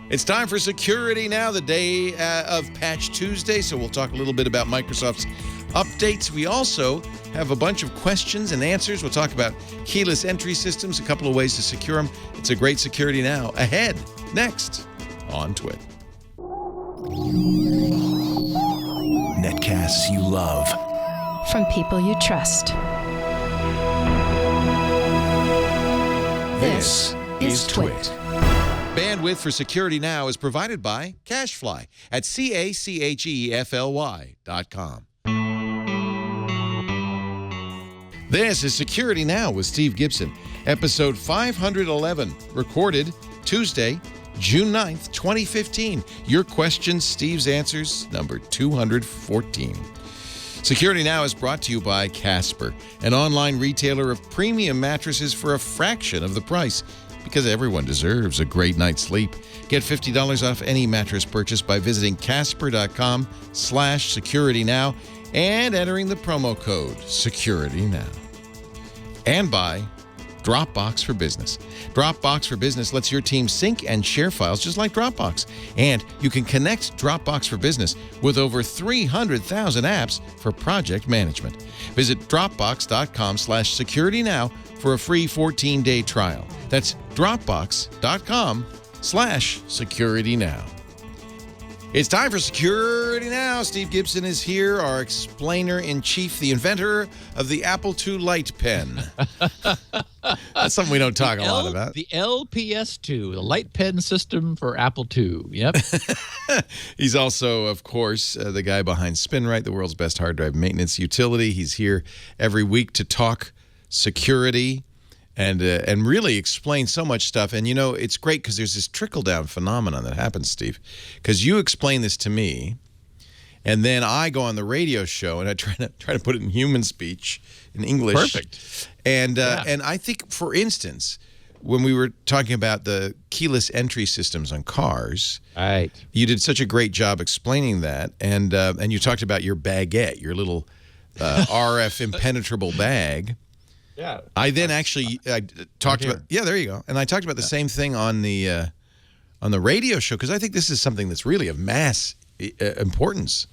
It's time for Security Now, the day of Patch Tuesday, so we'll talk a little bit about Microsoft's updates. We also have a bunch of questions and answers. We'll talk about keyless entry systems, a couple of ways to secure them. It's a great Security Now ahead, next on Twit. Netcasts you love. From people you trust. This is Twit. Bandwidth for Security Now is provided by CacheFly at CacheFly.com. This is Security Now with Steve Gibson, episode 511, recorded Tuesday, June 9th, 2015. Your questions, Steve's answers, number 214. Security Now is brought to you by Casper, an online retailer of premium mattresses for a fraction of the price, because everyone deserves a great night's sleep. Get $50 off any mattress purchase by visiting Casper.com/SecurityNow and entering the promo code SecurityNow. And by Dropbox for Business. Dropbox for Business lets your team sync and share files just like Dropbox. And you can connect Dropbox for Business with over 300,000 apps for project management. Visit Dropbox.com/SecurityNow for a free 14-day trial. That's Dropbox.com/SecurityNow. It's time for Security Now. Steve Gibson is here, our explainer-in-chief, the inventor of the Apple II Light Pen. That's something we don't talk a lot about. The LPS2, the Light Pen system for Apple II. Yep. He's also, of course, the guy behind Spinrite, the world's best hard drive maintenance utility. He's here every week to talk security and really explain so much stuff. And, you know, it's great because there's this trickle-down phenomenon that happens, Steve, because you explain this to me, and then I go on the radio show, and I try to put it in human speech, in English. Perfect. And I think, for instance, when we were talking about the keyless entry systems on cars, right, you did such a great job explaining that, and you talked about your baguette, your little RF impenetrable bag. Yeah. I then actually talked about there you go, and I talked about the same thing on the radio show because I think this is something that's really of mass importance,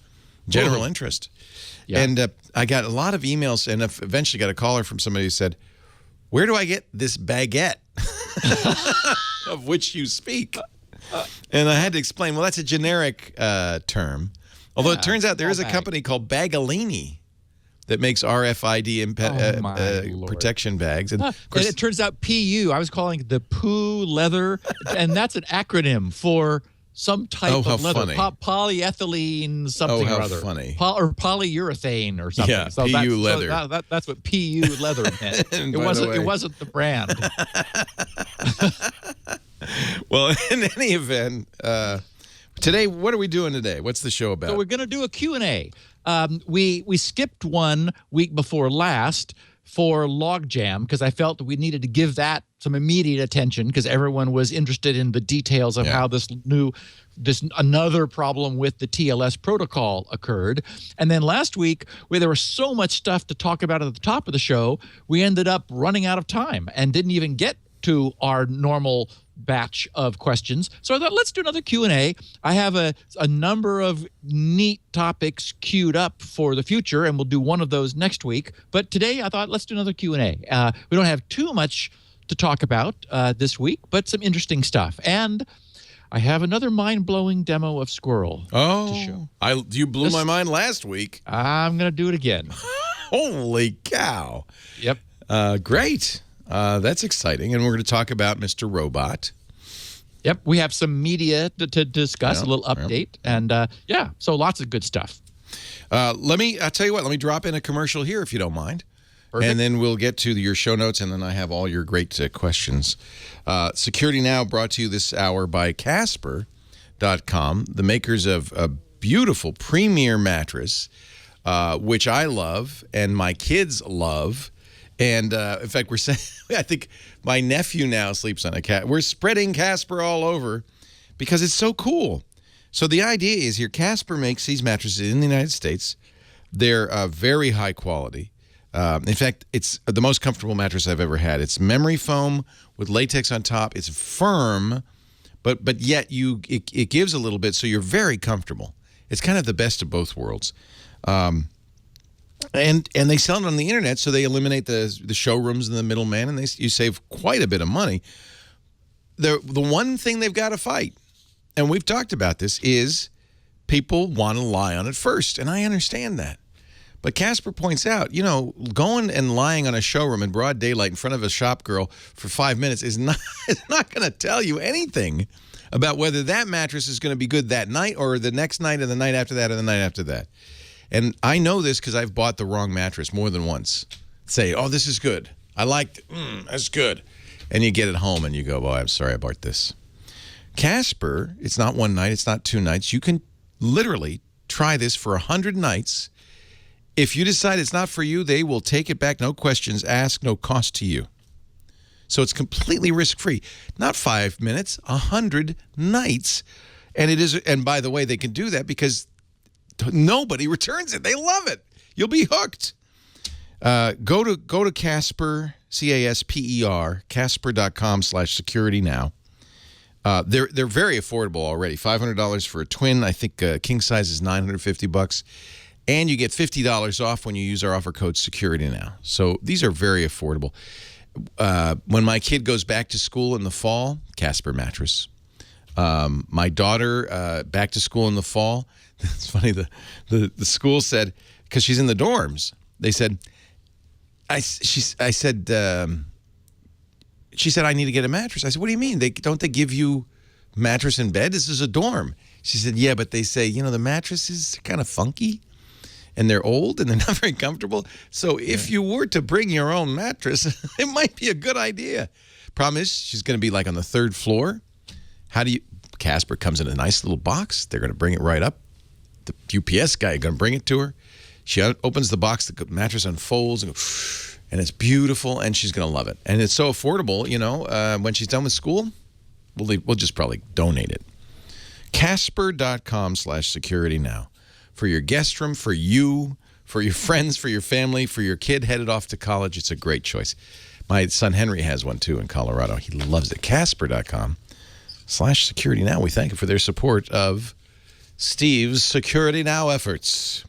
general interest. Yeah. And I got a lot of emails, and eventually got a caller from somebody who said, "Where do I get this baguette of which you speak?" And I had to explain. Well, that's a generic term, although it turns out there is a company called Bagalini that makes RFID protection bags. And, of course, and it turns out PU, I was calling it the POO leather, and that's an acronym for some type of leather. Polyethylene something or other. Funny. Or polyurethane or something. Yeah, so PU leather. So that's what PU leather meant. It wasn't the brand. Well, in any event, today, what are we doing today? What's the show about? So we're going to do a Q&A. We skipped one week before last for Logjam because I felt that we needed to give that some immediate attention because everyone was interested in the details of how this another problem with the TLS protocol occurred. And then last week, where there was so much stuff to talk about at the top of the show, we ended up running out of time and didn't even get to our normal batch of questions. So I thought, let's do another Q&A. I have a number of neat topics queued up for the future, and we'll do one of those next week. But today, I thought, let's do another Q&A. We don't have too much to talk about this week, but some interesting stuff. And I have another mind-blowing demo of Squirrel to show. You blew my mind last week. I'm going to do it again. Holy cow. Yep. Great. That's exciting. And we're going to talk about Mr. Robot. Yep. We have some media to discuss, a little update. And, so lots of good stuff. I'll tell you what, let me drop in a commercial here if you don't mind. Perfect. And then we'll get to your show notes, and then I have all your great questions. Security Now brought to you this hour by Casper.com, the makers of a beautiful premier mattress, which I love and my kids love. And, in fact, I think my nephew now sleeps on a cat. We're spreading Casper all over because it's so cool. So the idea is here, Casper makes these mattresses in the United States. They're very high quality. In fact, it's the most comfortable mattress I've ever had. It's memory foam with latex on top. It's firm, but yet it gives a little bit, so you're very comfortable. It's kind of the best of both worlds. And they sell it on the internet, so they eliminate the showrooms and the middleman, and you save quite a bit of money. The one thing they've got to fight, and we've talked about this, is people want to lie on it first, and I understand that. But Casper points out, going and lying on a showroom in broad daylight in front of a shop girl for 5 minutes is not going to tell you anything about whether that mattress is going to be good that night or the next night or the night after that or the night after that. And I know this because I've bought the wrong mattress more than once. Say, oh, this is good. I liked it. That's good. And you get it home and you go, oh, I'm sorry I bought this. Casper, it's not one night. It's not 2 nights. You can literally try this for 100 nights. If you decide it's not for you, they will take it back. No questions asked, no cost to you. So it's completely risk-free. Not 5 minutes, 100 nights. And it is. And by the way, they can do that because nobody returns it. They love it. You'll be hooked. Go to Casper, C-A-S-P-E-R, Casper.com/security now. They're very affordable already. $500 for a twin. I think king size is $950. And you get $50 off when you use our offer code security now. So these are very affordable. When my kid goes back to school in the fall, Casper mattress. My daughter back to school in the fall. It's funny. The school said, because she's in the dorms, they said, she said I need to get a mattress. I said, what do you mean? Don't they give you mattress in bed? This is a dorm. She said, yeah, but they say the mattresses are kind of funky. And they're old and they're not very comfortable. So if you were to bring your own mattress, it might be a good idea. Problem is, she's going to be like on the 3rd floor. Casper comes in a nice little box. They're going to bring it right up. The UPS guy is going to bring it to her. She opens the box, the mattress unfolds, and it's beautiful, and she's going to love it. And it's so affordable, when she's done with school, we'll just probably donate it. Casper.com/security now. For your guest room, for you, for your friends, for your family, for your kid headed off to college, it's a great choice. My son Henry has one too in Colorado. He loves it. Casper.com/security now. We thank you for their support of Steve's Security Now efforts.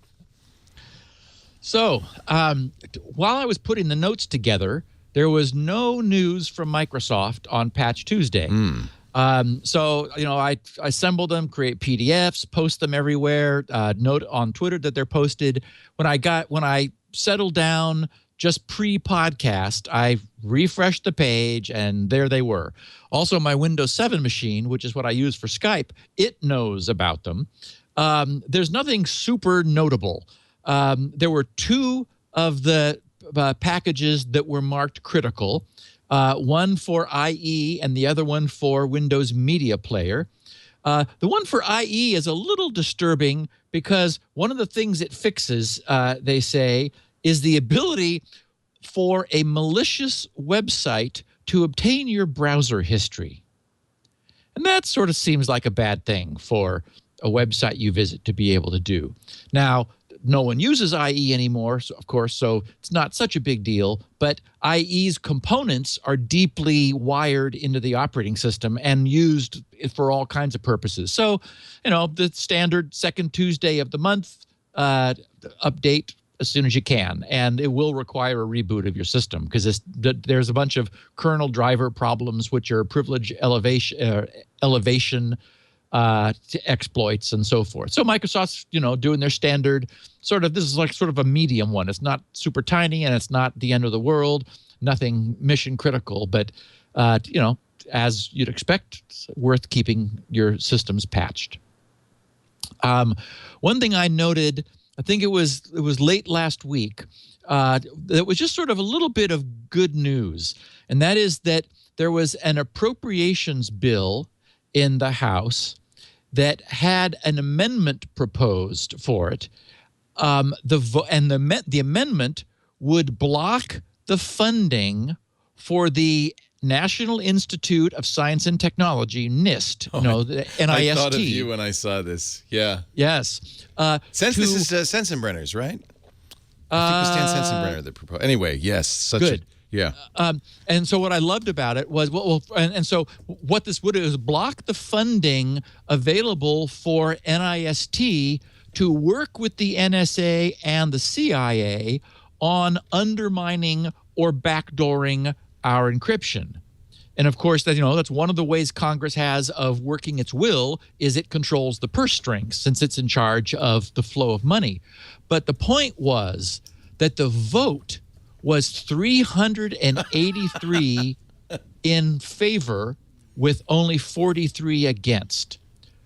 So, while I was putting the notes together, there was no news from Microsoft on Patch Tuesday. So, I assemble them, create PDFs, post them everywhere, note on Twitter that they're posted. When I settled down just pre-podcast, I refreshed the page, and there they were. Also, my Windows 7 machine, which is what I use for Skype, it knows about them. There's nothing super notable. There were 2 of the packages that were marked critical. One for IE and the other one for Windows Media Player. The one for IE is a little disturbing because one of the things it fixes, they say, is the ability for a malicious website to obtain your browser history. And that sort of seems like a bad thing for a website you visit to be able to do. Now, no one uses IE anymore, of course, so it's not such a big deal. But IE's components are deeply wired into the operating system and used for all kinds of purposes. So, the standard second Tuesday of the month update as soon as you can, and it will require a reboot of your system because there's a bunch of kernel driver problems, which are privilege elevation to exploits and so forth. So Microsoft's, doing their standard this is like sort of a medium one. It's not super tiny and it's not the end of the world, nothing mission critical, but, as you'd expect, it's worth keeping your systems patched. One thing I noted, I think it was late last week, that was just sort of a little bit of good news, and that is that there was an appropriations bill in the House that had an amendment proposed for it. The amendment would block the funding for the National Institute of Science and Technology, NIST. The NIST. I thought of you when I saw this. Yeah. Yes. This is Sensenbrenner's, right? I think it was Dan Sensenbrenner that proposed. Anyway, yes. Yeah. And so what I loved about it was, so what this would do is block the funding available for NIST to work with the NSA and the CIA on undermining or backdooring our encryption. And of course, that's one of the ways Congress has of working its will is it controls the purse strings since it's in charge of the flow of money. But the point was that the vote was 383 in favor with only 43 against.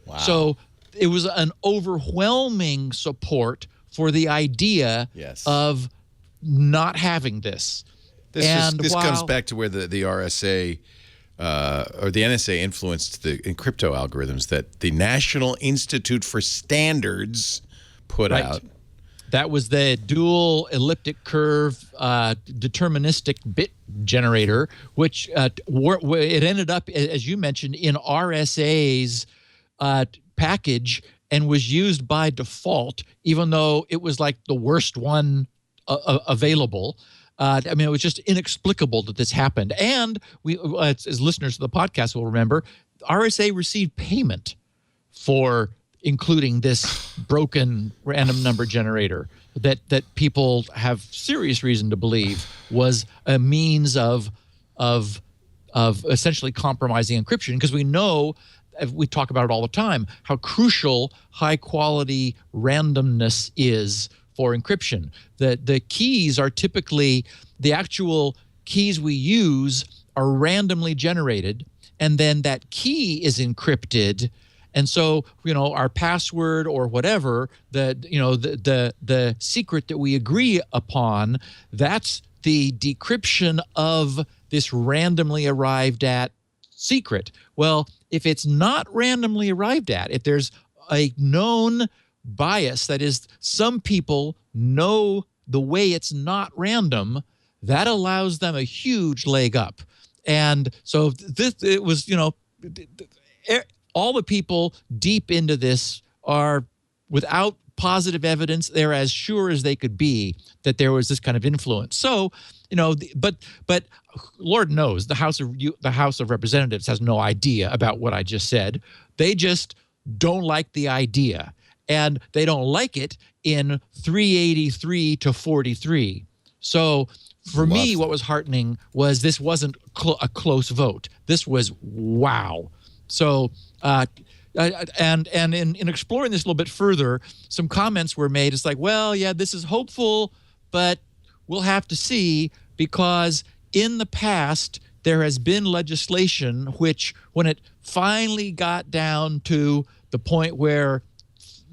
Wow. So it was an overwhelming support for the idea of not having this. This comes back to where the RSA or the NSA influenced the crypto algorithms that the National Institute for Standards put out. That was the dual elliptic curve deterministic bit generator, which it ended up, as you mentioned, in RSA's package and was used by default, even though it was like the worst one available. It was just inexplicable that this happened. And we, as listeners to the podcast will remember, RSA received payment for including this broken random number generator that people have serious reason to believe was a means of essentially compromising encryption, because we know, we talk about it all the time, how crucial high quality randomness is for encryption. The keys are typically, the actual keys we use are randomly generated, and then that key is encrypted. And so, our password or whatever, the secret that we agree upon, that's the decryption of this randomly arrived at secret. Well, if it's not randomly arrived at, if there's a known bias, that is, some people know the way it's not random, that allows them a huge leg up. And so it was, all the people deep into this are, without positive evidence, they're as sure as they could be that there was this kind of influence. So, but Lord knows the House of Representatives has no idea about what I just said. They just don't like the idea, and they don't like it in 383 to 43. So for me, what was heartening was this wasn't a close vote. This was wow. So, and in exploring this a little bit further, some comments were made. It's like, well, yeah, this is hopeful, but we'll have to see, because in the past there has been legislation which, when it finally got down to the point where,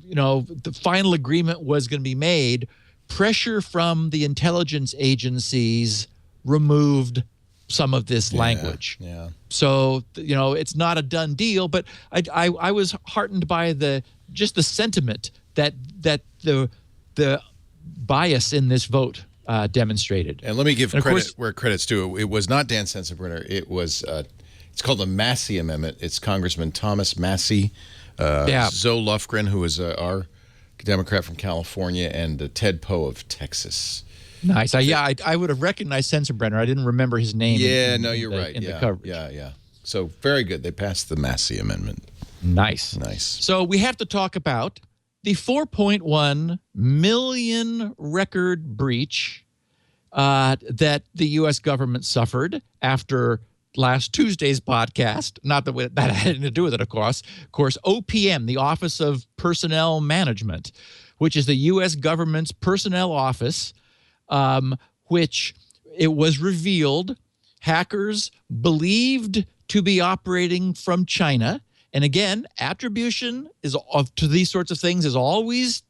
the final agreement was going to be made, pressure from the intelligence agencies removed some of this language. Yeah. So, it's not a done deal, but I was heartened by the sentiment that the bias in this vote demonstrated. And let me give credit where credit's due. It was not Dan Sensenbrenner. It was it's called the Massey Amendment. It's Congressman Thomas Massey, Zoe Lofgren, who is our Democrat from California, and Ted Poe of Texas. Nice. I would have recognized Sensenbrenner. I didn't remember his name. Yeah, no, you're right. In the coverage. Yeah. So very good. They passed the Massey Amendment. Nice. So we have to talk about the 4.1 million record breach that the U.S. government suffered after last Tuesday's podcast. Not that that had anything to do with it, of course. OPM, the Office of Personnel Management, which is the U.S. government's personnel office, which it was revealed hackers believed to be operating from China. And again, attribution to these sorts of things is always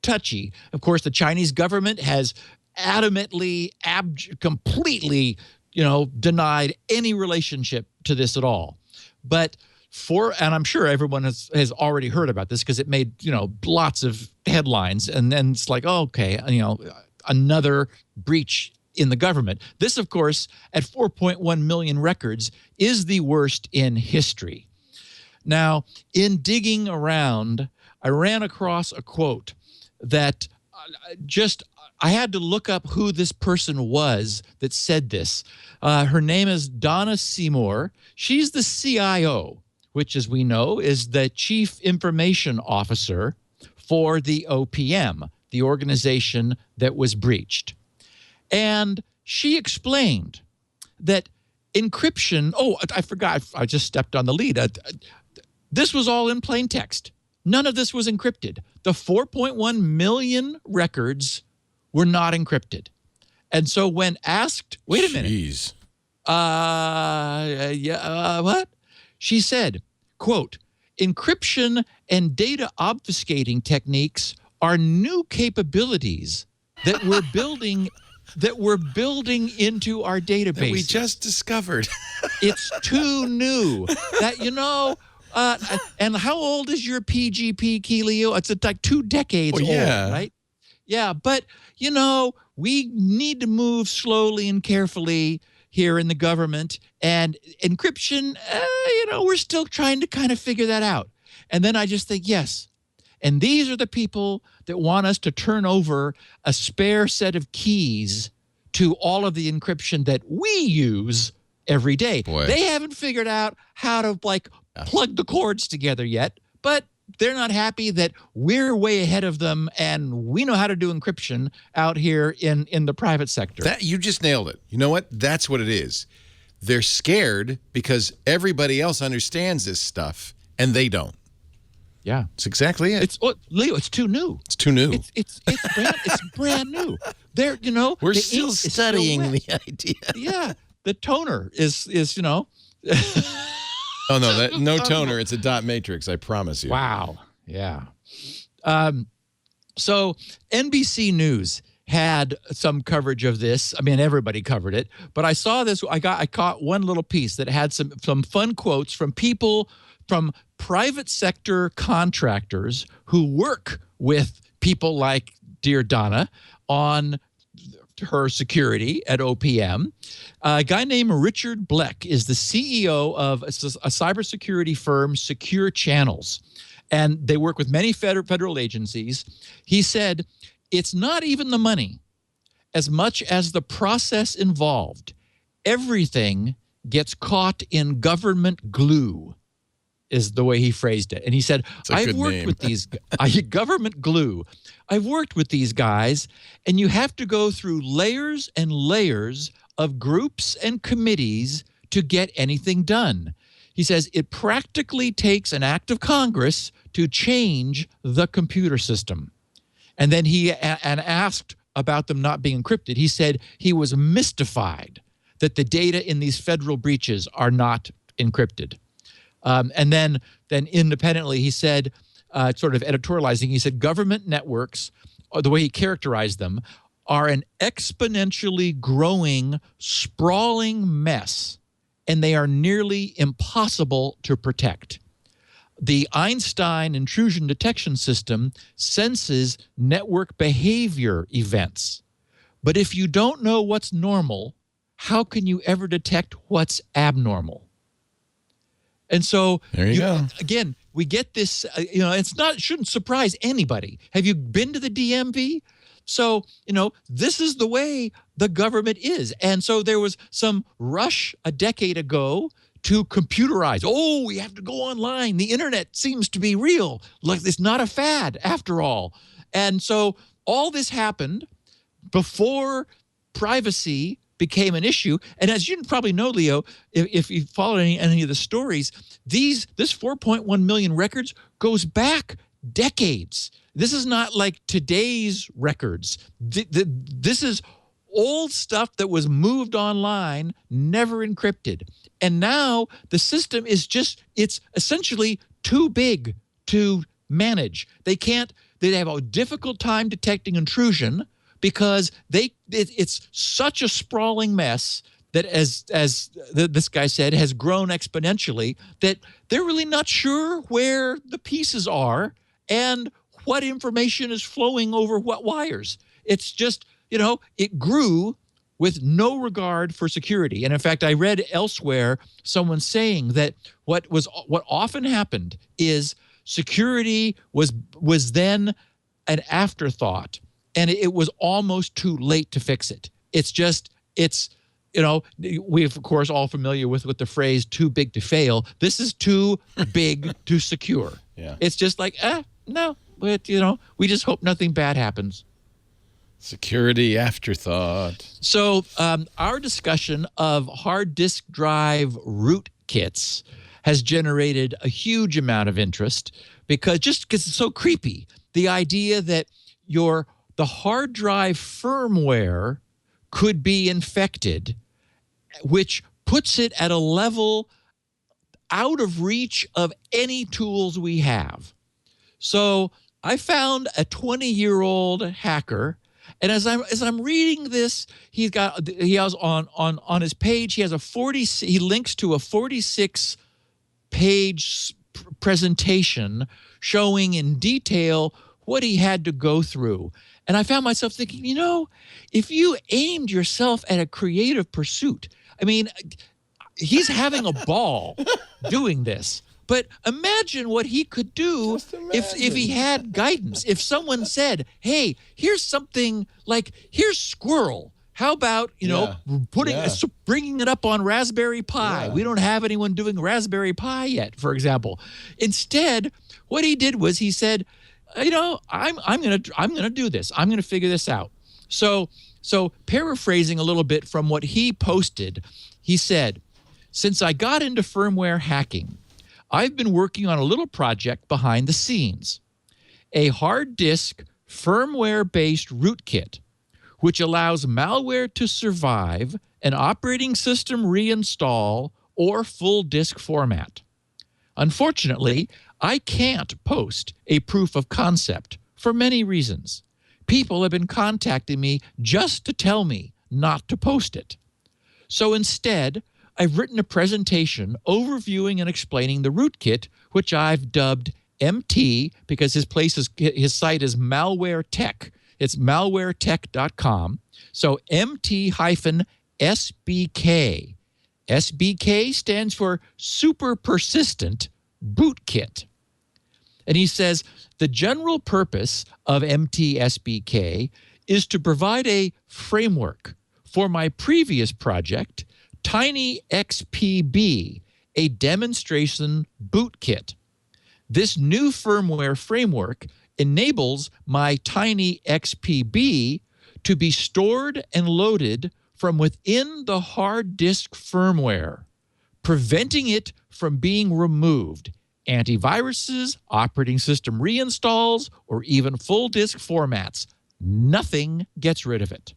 touchy. Of course, the Chinese government has adamantly, completely, denied any relationship to this at all. But and I'm sure everyone has already heard about this because it made, lots of headlines. And then it's like, oh, okay, another breach in the government. This, of course, at 4.1 million records, is the worst in history. Now, in digging around, I ran across a quote that just I had to look up who this person was that said this. Her name is Donna Seymour. She's the CIO, which, as we know, is the Chief Information Officer for the OPM, the organization that was breached. And she explained that encryption, I forgot, I just stepped on the lead. This was all in plain text. None of this was encrypted. The 4.1 million records were not encrypted. And so when asked, wait a minute. Jeez. What? She said, quote, encryption and data obfuscating techniques are new capabilities that we're building into our database. That we just discovered. It's too new. And how old is your PGP, Keelio? It's like 2 decades old, right? Yeah, but, we need to move slowly and carefully here in the government. And encryption, we're still trying to kind of figure that out. And then I just think, yes. And these are the people that want us to turn over a spare set of keys to all of the encryption that we use every day. Boy. They haven't figured out how to plug the cords together yet, but they're not happy that we're way ahead of them and we know how to do encryption out here in the private sector. You just nailed it. You know what? That's what it is. They're scared because everybody else understands this stuff and they don't. Yeah. It's exactly it. Leo, it's too new. It's too new. It's brand new. We're still studying the idea. Yeah. The toner is Oh, no, no toner. It's a dot matrix, I promise you. Wow. Yeah. So NBC News had some coverage of this. I mean, everybody covered it. But I saw this. I caught one little piece that had some fun quotes from people from private sector contractors who work with people like dear Donna on her security at OPM. A guy named Richard Bleck is the CEO of a cybersecurity firm, Secure Channels, and they work with many federal agencies. He said, it's not even the money as much as the process involved. Everything gets caught in government glue, is the way he phrased it. And he said, I've worked with these government glue. I've worked with these guys, and you have to go through layers and layers of groups and committees to get anything done. He says it practically takes an act of Congress to change the computer system. And then he asked about them not being encrypted. He said he was mystified that the data in these federal breaches are not encrypted. And then independently, he said, sort of editorializing, he said government networks, or the way he characterized them, are an exponentially growing, sprawling mess, and they are nearly impossible to protect. The Einstein intrusion detection system senses network behavior events. But if you don't know what's normal, how can you ever detect what's abnormal? And so, there you go. Again, we get this, it shouldn't surprise anybody. Have you been to the DMV? So, this is the way the government is. And so there was some rush a decade ago to computerize. Oh, we have to go online. The internet seems to be real. Like, it's not a fad after all. And so all this happened before privacy became an issue. And as you probably know, Leo, if you follow any of the stories, this 4.1 million records goes back decades. This is not like today's records. This is old stuff that was moved online, never encrypted. And now the system is it's essentially too big to manage. They have a difficult time detecting intrusion because it's such a sprawling mess that, as this guy said, has grown exponentially, that they're really not sure where the pieces are and what information is flowing over what wires. It's just, it grew with no regard for security. And in fact, I read elsewhere someone saying that what often happened is security was then an afterthought. and it was almost too late to fix it. You know, we're of course all familiar with the phrase "too big to fail." This is too big to secure. Yeah. It's just like, no, but you know, we just hope nothing bad happens. Security afterthought. So our discussion of hard disk drive rootkits has generated a huge amount of interest because it's so creepy. The idea that the hard drive firmware could be infected, which puts it at a level out of reach of any tools we have. So I found a 20-year-old hacker, and as I'm reading this, he has on his page, he links to a 46-page presentation showing in detail what he had to go through. And I found myself thinking, you know, if you aimed yourself at a creative pursuit, I mean, he's having a ball doing this. But imagine what he could do if he had guidance. If someone said, hey, here's something like, here's Squirrel. How about, bringing it up on Raspberry Pi? Yeah. We don't have anyone doing Raspberry Pi yet, for example. Instead, what he did was he said, you know, I'm gonna do this. I'm gonna figure this out. So paraphrasing a little bit from what he posted, he said, since I got into firmware hacking, I've been working on a little project behind the scenes, a hard disk firmware-based rootkit, which allows malware to survive an operating system reinstall or full disk format. Unfortunately, I can't post a proof of concept for many reasons. People have been contacting me just to tell me not to post it. So instead, I've written a presentation overviewing and explaining the rootkit, which I've dubbed MT because his site is Malware Tech. It's malwaretech.com. So MT-SBK. SBK stands for Super Persistent Bootkit. And he says the general purpose of MT-SBK is to provide a framework for my previous project, TinyXPB, a demonstration bootkit. This new firmware framework enables my TinyXPB to be stored and loaded from within the hard disk firmware, preventing it from being removed. Antiviruses, operating system reinstalls, or even full disk formats. Nothing gets rid of it.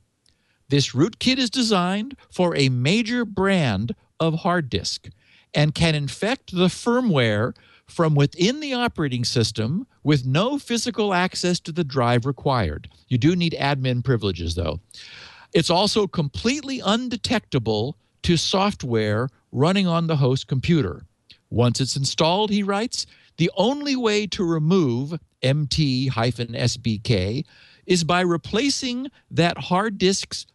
This rootkit is designed for a major brand of hard disk and can infect the firmware from within the operating system with no physical access to the drive required. You do need admin privileges, though. It's also completely undetectable to software running on the host computer. Once it's installed, he writes, the only way to remove MT-SBK is by replacing that hard disk's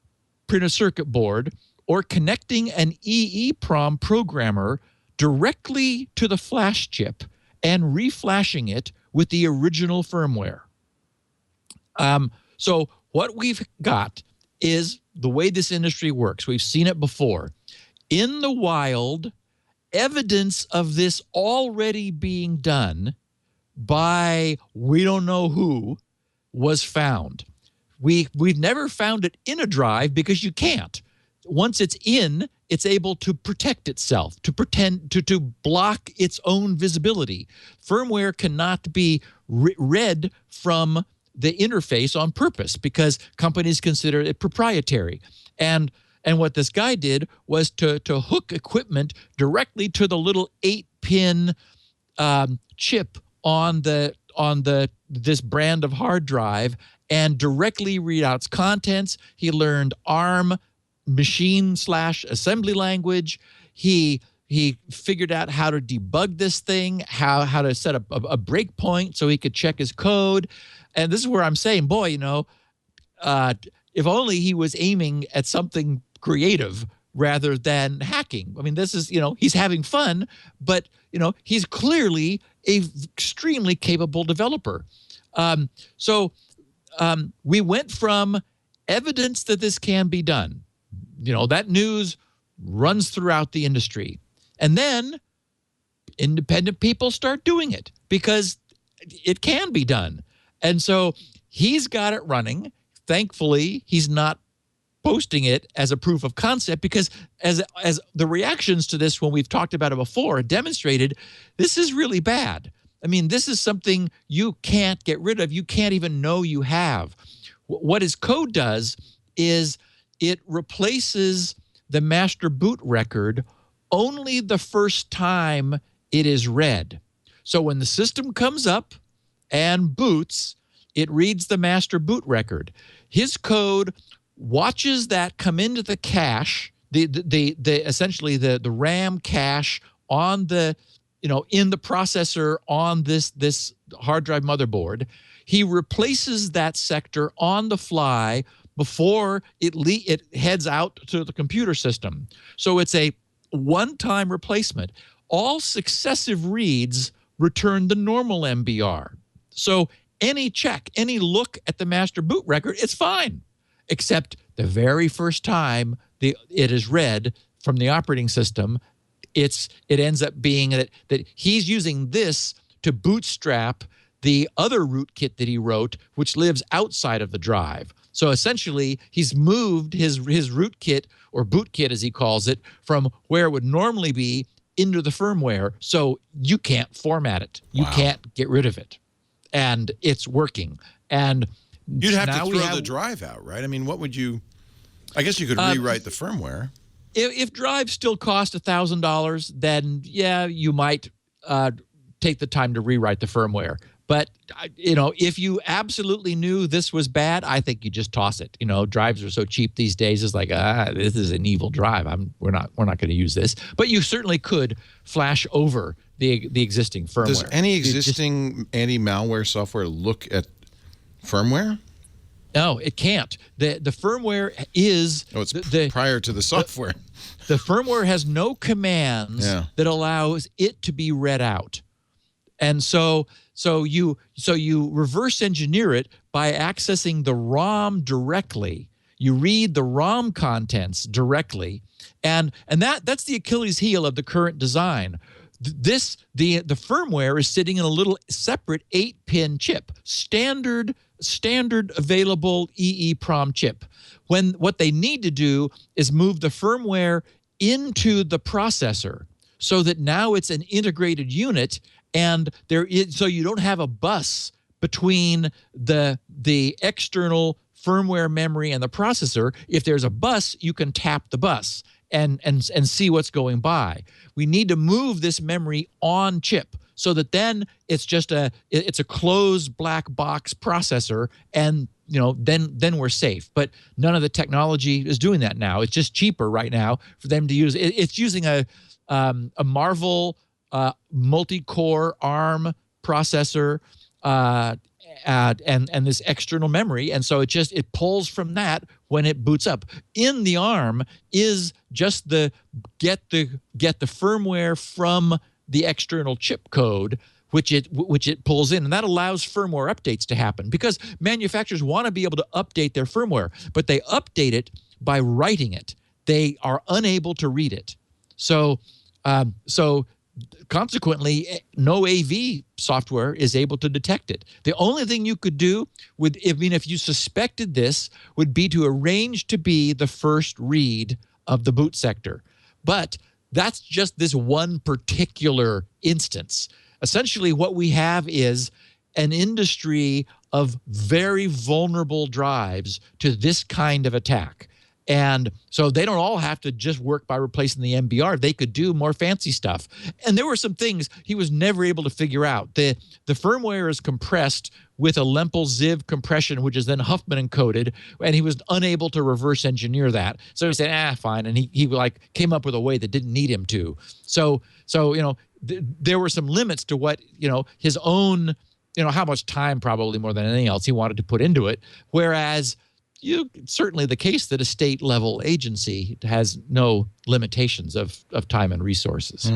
printed circuit board or connecting an EEPROM programmer directly to the flash chip and reflashing it with the original firmware. So what we've got is the way this industry works. We've seen it before. In the wild, evidence of this already being done by we don't know who was found. We've never found it in a drive because you can't. Once it's in, it's able to protect itself, to block its own visibility. Firmware cannot be read from the interface on purpose because companies consider it proprietary. And what this guy did was to hook equipment directly to the little 8-pin chip on this brand of hard drive and directly read out its contents. He learned ARM machine/assembly language. He figured out how to debug this thing, how to set up a breakpoint so he could check his code. And this is where I'm saying, boy, if only he was aiming at something creative rather than hacking. I mean, this is, he's having fun, but, he's clearly an extremely capable developer. So we went from evidence that this can be done. That news runs throughout the industry. And then independent people start doing it because it can be done. And so he's got it running. Thankfully, he's not posting it as a proof of concept because as the reactions to this when we've talked about it before demonstrated, this is really bad. I mean, this is something you can't get rid of. You can't even know you have. What his code does is it replaces the master boot record only the first time it is read. So when the system comes up and boots, it reads the master boot record. His code watches that come into the cache, essentially the RAM cache on the in the processor on this hard drive motherboard. He replaces that sector on the fly before it heads out to the computer system. So it's a one-time replacement. All successive reads return the normal MBR. So any check, any look at the master boot record, it's fine, except the very first time it is read from the operating system, it ends up being that he's using this to bootstrap the other rootkit that he wrote, which lives outside of the drive. So essentially, he's moved his rootkit, or bootkit as he calls it, from where it would normally be into the firmware, so you can't format it. You can't get rid of it. And it's working. And you'd have to throw the drive out, right? I mean, what would you... I guess you could rewrite the firmware. If drives still cost $1,000, then, yeah, you might take the time to rewrite the firmware. But, if you absolutely knew this was bad, I think you just toss it. Drives are so cheap these days. It's like, this is an evil drive. We're not going to use this. But you certainly could flash over the existing firmware. Does any existing anti-malware software look at firmware? No, it can't. The firmware is... Oh, it's prior to the software. The firmware has no commands that allows it to be read out. And so you reverse engineer it by accessing the ROM directly. You read the ROM contents directly. And that's the Achilles heel of the current design. The firmware is sitting in a little separate 8-pin chip, standard available EEPROM chip. When what they need to do is move the firmware into the processor so that now it's an integrated unit, and so you don't have a bus between the external firmware memory and the processor. If there's a bus, you can tap the bus and see what's going by. We need to move this memory on chip so that then it's just it's a closed black box processor, and then we're safe. But none of the technology is doing that now. It's just cheaper right now for them to use. It's using a Marvel multi-core ARM processor and this external memory, and so it pulls from that when it boots up. In the ARM is just the get the firmware from the external chip code, which it pulls in, and that allows firmware updates to happen, because manufacturers want to be able to update their firmware, but they update it by writing it. They are unable to read it. So consequently, no AV software is able to detect it. The only thing you could do if you suspected this, would be to arrange to be the first read of the boot sector. But that's just this one particular instance. Essentially, what we have is an industry of very vulnerable drives to this kind of attack. And so they don't all have to just work by replacing the MBR. They could do more fancy stuff. And there were some things he was never able to figure out. The firmware is compressed with a Lempel-Ziv compression, which is then Huffman encoded, and he was unable to reverse engineer that. So he said, fine. And he came up with a way that didn't need him to. So there were some limits to what, his own, how much time, probably more than anything else, he wanted to put into it. Whereas certainly the case that a state-level agency has no limitations of time and resources.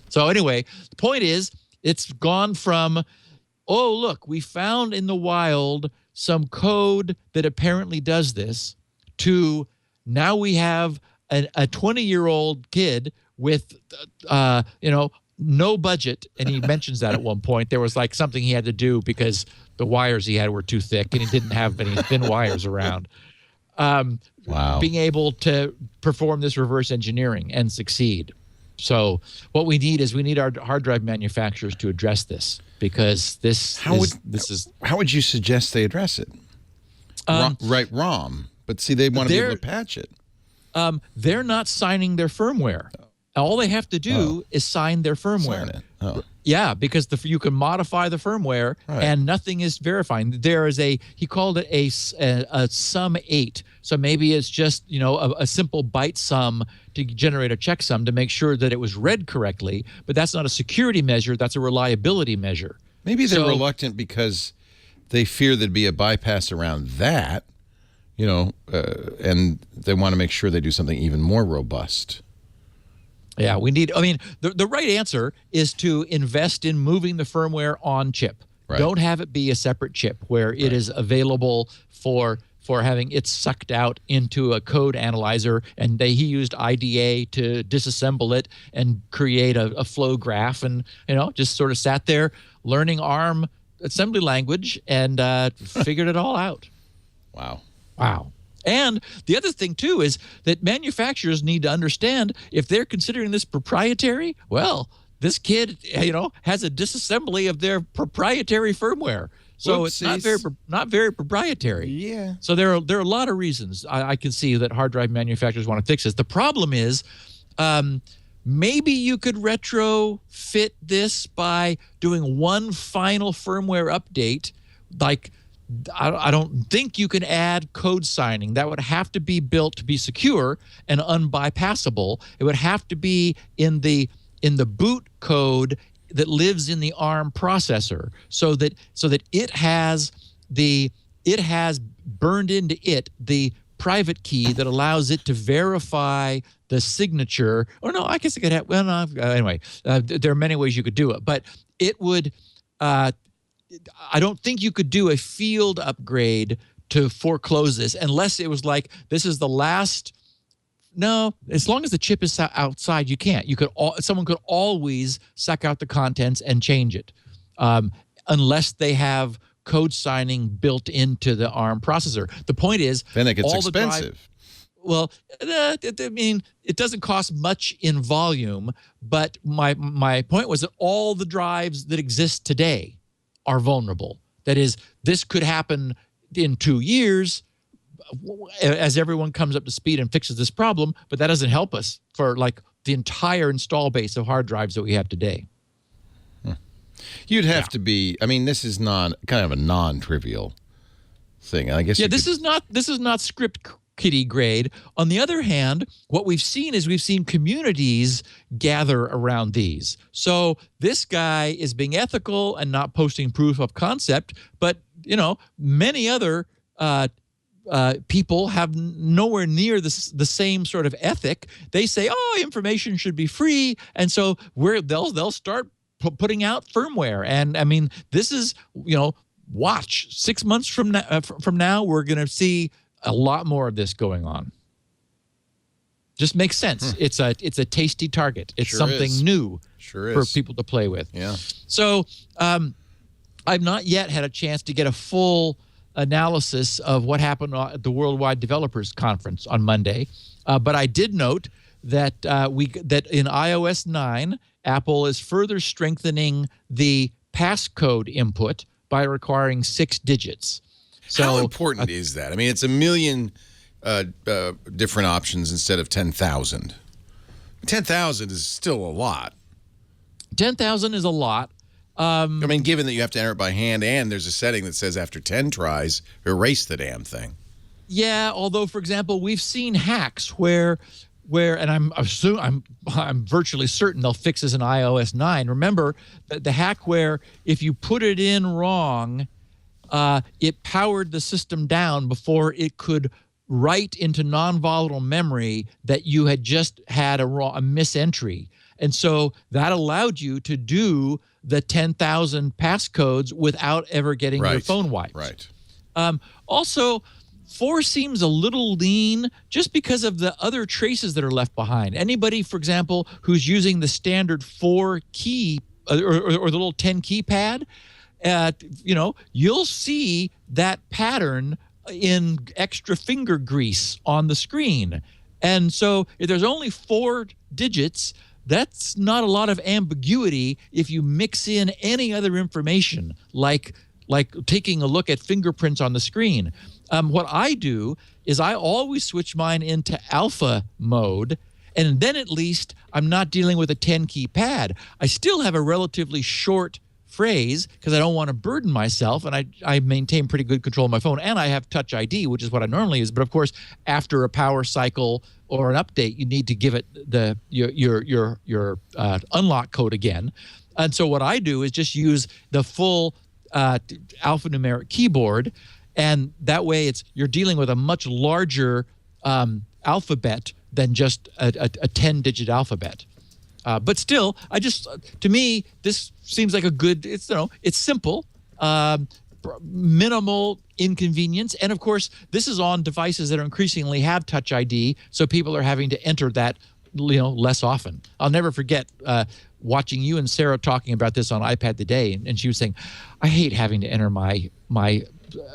So anyway, the point is, it's gone from, oh, look, we found in the wild some code that apparently does this to now we have a 20-year-old kid with, no budget. And he mentions that at one point. There was like something he had to do because the wires he had were too thick and he didn't have any thin wires around. Wow. Being able to perform this reverse engineering and succeed. So what we need is our hard drive manufacturers to address this, because How would you suggest they address it? Write ROM, but see, they want to be able to patch it. They're not signing their firmware. All they have to do is sign their firmware. Sign it. Oh. Yeah, because you can modify the firmware and nothing is verifying. There is he called it a sum 8. So maybe it's just, a simple byte sum to generate a checksum to make sure that it was read correctly. But that's not a security measure. That's a reliability measure. Maybe they're reluctant because they fear there'd be a bypass around that, and they want to make sure they do something even more robust. Yeah, the right answer is to invest in moving the firmware on chip. Right. Don't have it be a separate chip where it is available for having it sucked out into a code analyzer, and he used IDA to disassemble it and create a flow graph, and just sort of sat there learning ARM assembly language and figured it all out. Wow. And the other thing, too, is that manufacturers need to understand if they're considering this proprietary, well, this kid, has a disassembly of their proprietary firmware. So it's not very proprietary. Yeah. So there are a lot of reasons I can see that hard drive manufacturers want to fix this. The problem is maybe you could retrofit this by doing one final firmware update. Like, I don't think you can add code signing. That would have to be built to be secure and unbypassable. It would have to be in the boot code that lives in the ARM processor, so that it has burned into it the private key that allows it to verify the signature. Or no, I guess it could have. Well, no, anyway, there are many ways you could do it, but it would. I don't think you could do a field upgrade to foreclose this unless it was like, this is the last. No, as long as the chip is outside, you can't. Someone could always suck out the contents and change it, unless they have code signing built into the ARM processor. The point is, then it gets expensive. It doesn't cost much in volume, but my point was that all the drives that exist today are vulnerable. That is, this could happen in 2 years as everyone comes up to speed and fixes this problem, but that doesn't help us for like the entire install base of hard drives that we have today. You'd have to be, this is kind of a non-trivial thing. I guess. Yeah, this is not script kiddie grade. On the other hand, what we've seen communities gather around these. So this guy is being ethical and not posting proof of concept, but many other people have nowhere near the same sort of ethic. They say, information should be free, and so they'll start putting out firmware. And this is watch 6 months from now, we're going to see a lot more of this going on. Just makes sense. It's a tasty target. It's something new for people to play with. Yeah. So I've not yet had a chance to get a full analysis of what happened at the Worldwide Developers Conference on Monday, but I did note that that in iOS 9, Apple is further strengthening the passcode input by requiring 6 digits. So, how important is that? It's a million different options instead of 10,000. 10,000 is still a lot. 10,000 is a lot. Given that you have to enter it by hand, and there's a setting that says after 10 tries, erase the damn thing. Yeah, although, for example, we've seen hacks where, and I'm virtually certain they'll fix this in iOS 9. Remember the hack where if you put it in wrong, it powered the system down before it could write into non-volatile memory that you had just had a misentry. And so that allowed you to do the 10,000 passcodes without ever getting your phone wiped. Right. Also, 4 seems a little lean just because of the other traces that are left behind. Anybody, for example, who's using the standard 4 key or the little 10 keypad, you'll see that pattern in extra finger grease on the screen. And so if there's only 4 digits, that's not a lot of ambiguity if you mix in any other information, like taking a look at fingerprints on the screen. What I do is I always switch mine into alpha mode, and then at least I'm not dealing with a 10-key pad. I still have a relatively short phrase because I don't want to burden myself, and I maintain pretty good control of my phone, and I have Touch ID, which is what I normally use. But of course, after a power cycle or an update, you need to give it your unlock code again. And so what I do is just use the full alphanumeric keyboard, and that way you're dealing with a much larger alphabet than just a 10-digit alphabet. But still, to me, this seems like a good, it's simple, minimal inconvenience. And of course, this is on devices that are increasingly have Touch ID, so people are having to enter that, less often. I'll never forget watching you and Sarah talking about this on iPad Today, and she was saying, I hate having to enter my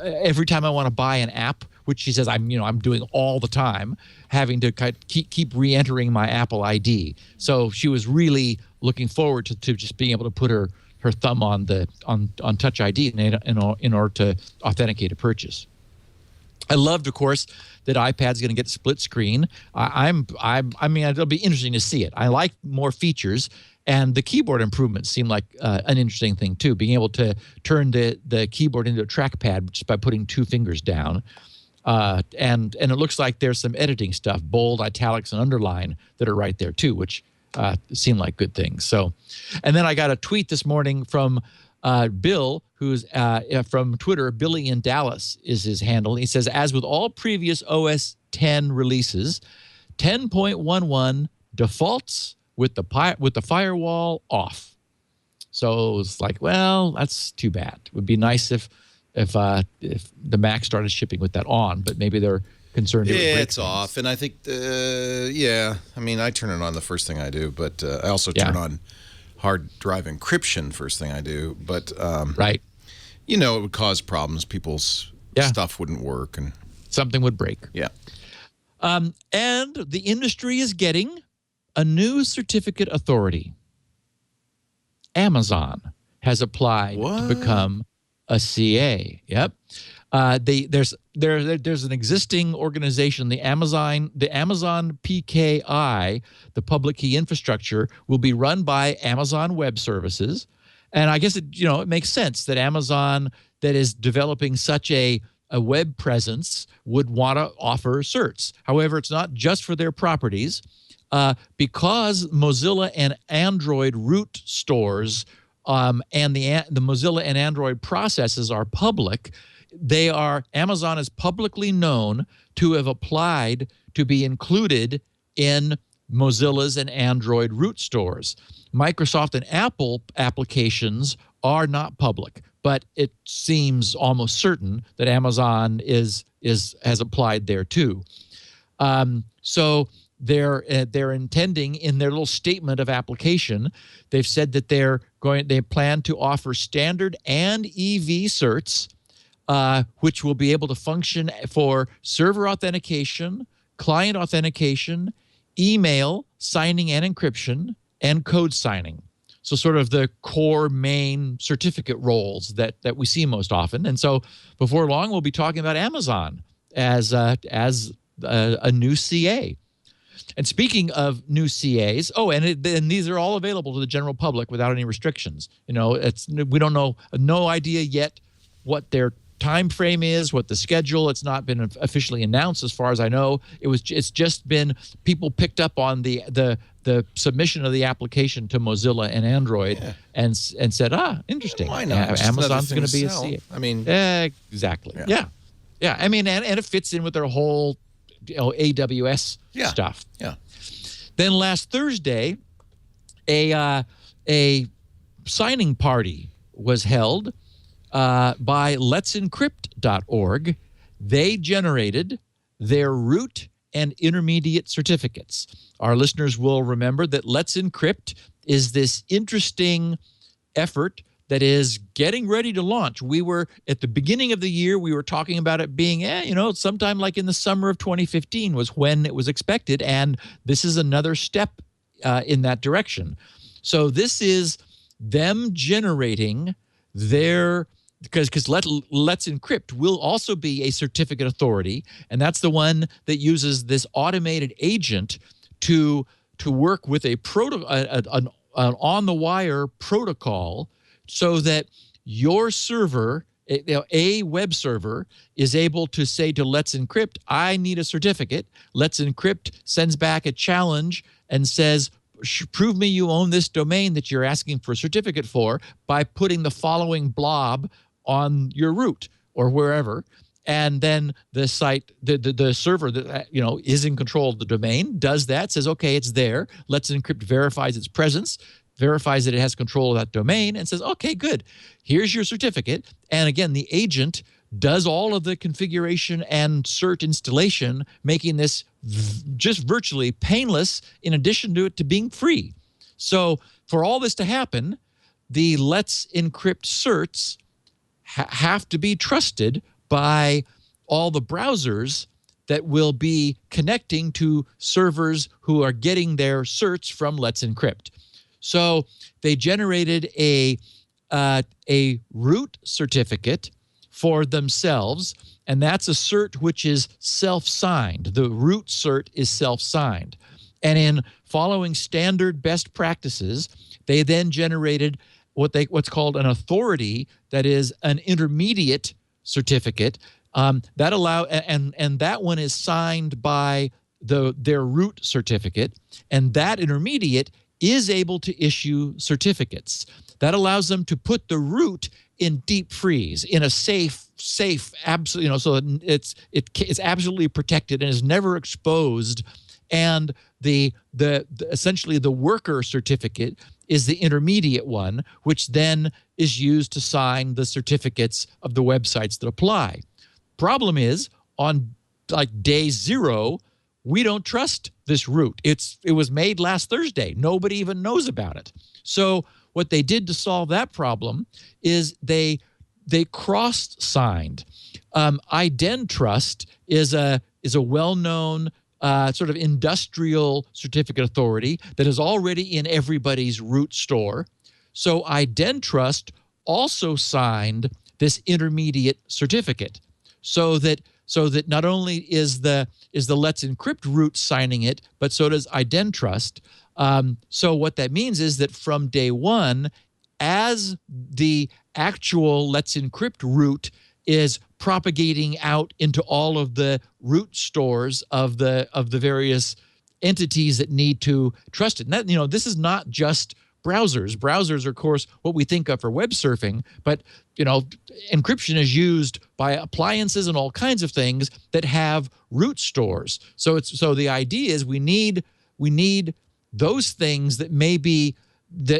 every time I want to buy an app, which she says I'm doing all the time, having to keep re-entering my Apple ID. So she was really looking forward to just being able to put her thumb on Touch ID in order to authenticate a purchase. I loved, of course, that iPad's going to get split screen. I mean, it'll be interesting to see it. I like more features. And the keyboard improvements seem like an interesting thing, too, being able to turn the keyboard into a trackpad just by putting 2 fingers down. And it looks like there's some editing stuff, bold, italics, and underline, that are right there, too, which seem like good things. So, and then I got a tweet this morning from Bill, who's from Twitter. Billy in Dallas is his handle. He says, as with all previous OS 10 releases, 10.11 defaults with the firewall off. So it's like, well, that's too bad. It would be nice if the Mac started shipping with that on, but maybe they're concerned. Yeah, it's off, and I think, I mean, I turn it on the first thing I do, but I also turn on hard drive encryption first thing I do. But right, it would cause problems. People's stuff wouldn't work, and something would break. Yeah. And the industry is getting a new certificate authority. Amazon has applied to become a CA. Yep. There's an existing organization, the Amazon PKI, the public key infrastructure, will be run by Amazon Web Services, and I guess it makes sense that Amazon, that is developing such a web presence, would want to offer certs. However, it's not just for their properties. Because Mozilla and Android root stores and the Mozilla and Android processes are public, Amazon is publicly known to have applied to be included in Mozilla's and Android root stores. Microsoft and Apple applications are not public, but it seems almost certain that Amazon has applied there too. So they're intending, in their little statement of application, they've said that they plan to offer standard and EV certs, which will be able to function for server authentication, client authentication, email signing and encryption, and code signing. So sort of the core main certificate roles that we see most often. And so before long, we'll be talking about Amazon as a new CA. And speaking of new CAs, and these are all available to the general public without any restrictions. We don't know, no idea yet what their time frame is, what the schedule. It's not been officially announced, as far as I know. It's just been people picked up on the submission of the application to Mozilla and Android, and said, interesting. Why not? Amazon's going to be a CA. I mean, exactly. Yeah. I mean, and it fits in with their whole AWS stuff. Yeah. Then last Thursday, a signing party was held by let'sencrypt.org. They generated their root and intermediate certificates. Our listeners will remember that Let's Encrypt is this interesting effort that is getting ready to launch. We were, at the beginning of the year, we were talking about it being, sometime like in the summer of 2015 was when it was expected, and this is another step in that direction. So this is them generating their, because Let's Encrypt will also be a certificate authority, and that's the one that uses this automated agent to work with an on-the-wire protocol, so that your server, a web server, is able to say to Let's Encrypt, I need a certificate. Let's Encrypt sends back a challenge and says, prove me you own this domain that you're asking for a certificate for by putting the following blob on your root or wherever. And then the site, the server that is in control of the domain does that, says, okay, it's there. Let's Encrypt verifies its presence, verifies that it has control of that domain, and says, okay, good, here's your certificate. And again, the agent does all of the configuration and cert installation, making this just virtually painless, in addition to it to being free. So for all this to happen, the Let's Encrypt certs have to be trusted by all the browsers that will be connecting to servers who are getting their certs from Let's Encrypt. So they generated a root certificate for themselves, and that's a cert which is self-signed. The root cert is self-signed. And in following standard best practices, they then generated what's called an authority, that is an intermediate certificate that allow, and that one is signed by their root certificate, and that intermediate is able to issue certificates. That allows them to put the root in deep freeze, in a safe, absolutely, so it's absolutely protected and is never exposed. And the essentially the worker certificate is the intermediate one, which then is used to sign the certificates of the websites that apply. Problem is, on like day 0, we don't trust this root. It was made last Thursday. Nobody even knows about it. So what they did to solve that problem is they cross-signed. IdenTrust is a well-known sort of industrial certificate authority that is already in everybody's root store. So IdenTrust also signed this intermediate certificate, so that not only is the Let's Encrypt root signing it, but so does IdenTrust. So what that means is that from day 1, as the actual Let's Encrypt root is propagating out into all of the root stores of the various entities that need to trust it. And that, this is not just browsers. Browsers are, of course, what we think of for web surfing, but encryption is used by appliances and all kinds of things that have root stores. So the idea is we need those things that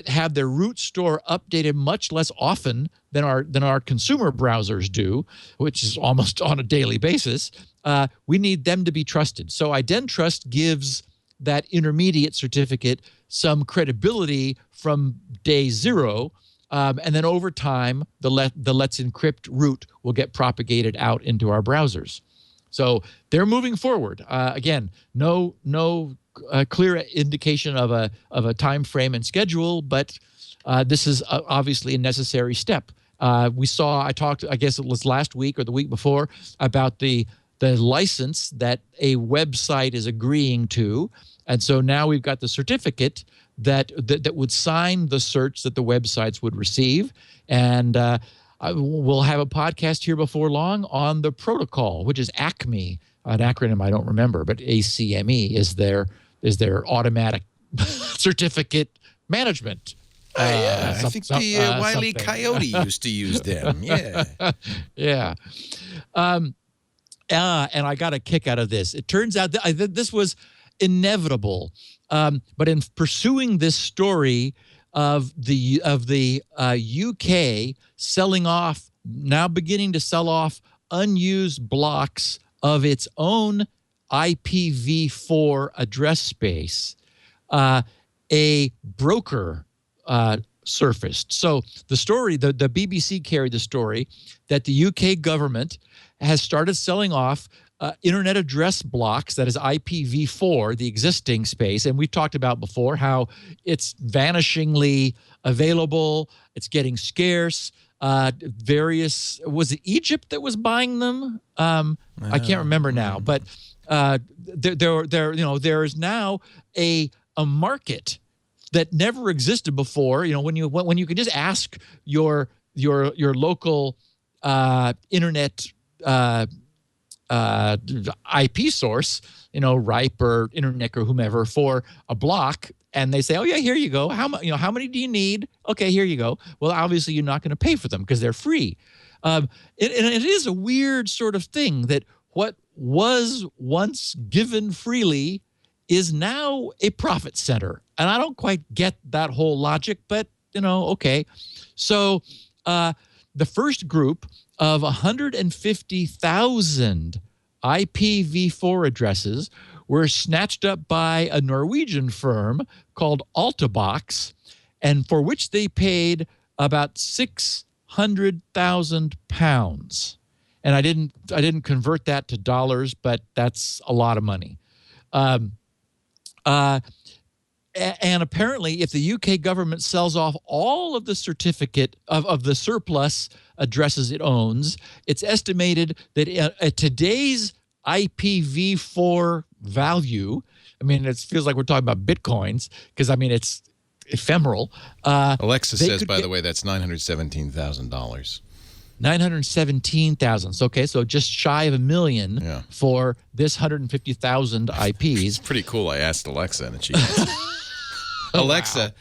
have their root store updated much less often than our consumer browsers do, which is almost on a daily basis. We need them to be trusted. So IdenTrust gives that intermediate certificate some credibility from day 0, and then over time, the Let's Encrypt root will get propagated out into our browsers. So they're moving forward. Again, no clear indication of a time frame and schedule, but this is obviously a necessary step. I talked, I guess it was last week or the week before, about the license that a website is agreeing to, and so now we've got the certificate that would sign the certs that the websites would receive, and we'll have a podcast here before long on the protocol, which is ACME, an acronym I don't remember, but ACME is their automatic certificate management. I think the Wile E. Coyote used to use them. Yeah. Yeah. And I got a kick out of this. It turns out that this was inevitable. But in pursuing this story of the UK selling off now beginning to sell off unused blocks of its own IPv4 address space. A broker surfaced. So the story, the BBC carried the story that the UK government has started selling off internet address blocks, that is IPv4, the existing space. And we've talked about before how it's vanishingly available. It's getting scarce. Was it Egypt that was buying them? I can't remember now, but there is now a market that never existed before. When you could just ask your local internet IP source, RIPE or Internet or whomever, for a block, and they say, "Oh yeah, here you go. How many do you need? Okay, here you go." Well, obviously you're not going to pay for them because they're free. It is a weird sort of thing that what was once given freely is now a profit center, and I don't quite get that whole logic, but okay. So the first group of 150,000 IPv4 addresses were snatched up by a Norwegian firm called Altibox, and for which they paid about £600,000. And I didn't convert that to dollars, but that's a lot of money. And apparently, if the UK government sells off all of the certificate of the surplus addresses it owns, it's estimated that at today's IPv4 value, it feels like we're talking about bitcoins because it's ephemeral. Alexa says, by the way, that's $917,000. 917,000. Okay, so just shy of $1 million for this 150,000 IPs. It's pretty cool. I asked Alexa, and she Alexa,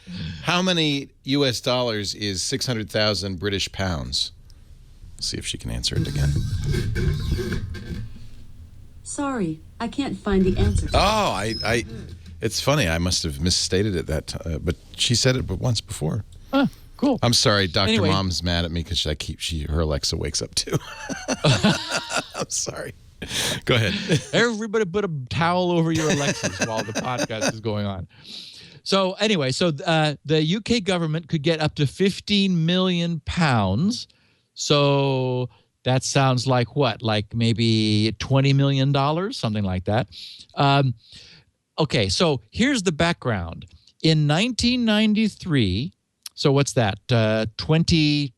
how many US dollars is 600,000 British pounds? Let's see if she can answer it again. Sorry, I can't find the answer. Oh, it's funny. I must have misstated it but she said it once before. Cool. I'm sorry, Dr. Mom's mad at me because her Alexa wakes up too. I'm sorry. Go ahead. Everybody put a towel over your Alexas while the podcast is going on. So anyway, the UK government could get up to £15 million. So that sounds like what? Like maybe $20 million, something like that. Okay, so here's the background. In 1993, so what's that? 22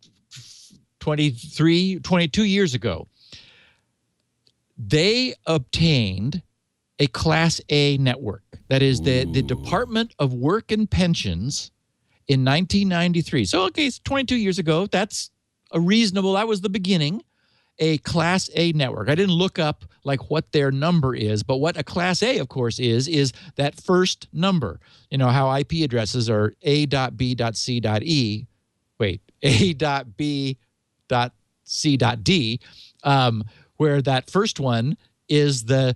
years ago, they obtained a Class A network. That is the Department of Work and Pensions in 1993. So, okay, it's 22 years ago. That's that was the beginning, a Class A network. I didn't look up like what their number is, but what a Class A, of course, is that first number. How IP addresses are A.B.C.E. Wait, A.B.C.D, where that first one is the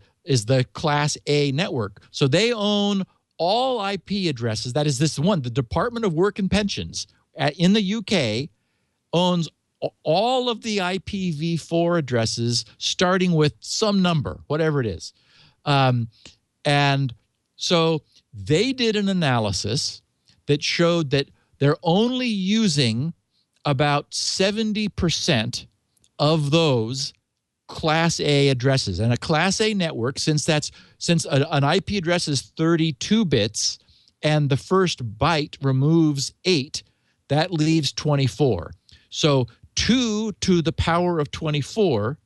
Class A network. So they own all IP addresses. That is this one, the Department of Work and Pensions in the UK owns all of the IPv4 addresses starting with some number, whatever it is. And so they did an analysis that showed that they're only using about 70% of those Class A addresses. And a Class A network, since an IP address is 32 bits and the first byte removes 8, that leaves 24. So 2 to the power of 24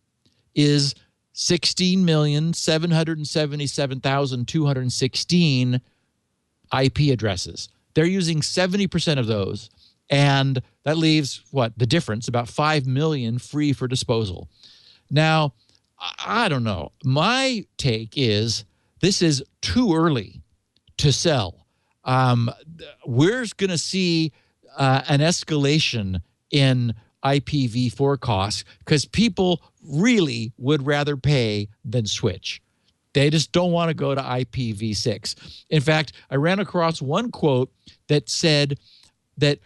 is 16,777,216 IP addresses. They're using 70% of those, and that leaves the difference, about 5 million free for disposal. Now, I don't know. My take is this is too early to sell. We're going to see an escalation in IPv4 costs because people really would rather pay than switch. They just don't want to go to IPv6. In fact, I ran across one quote that said that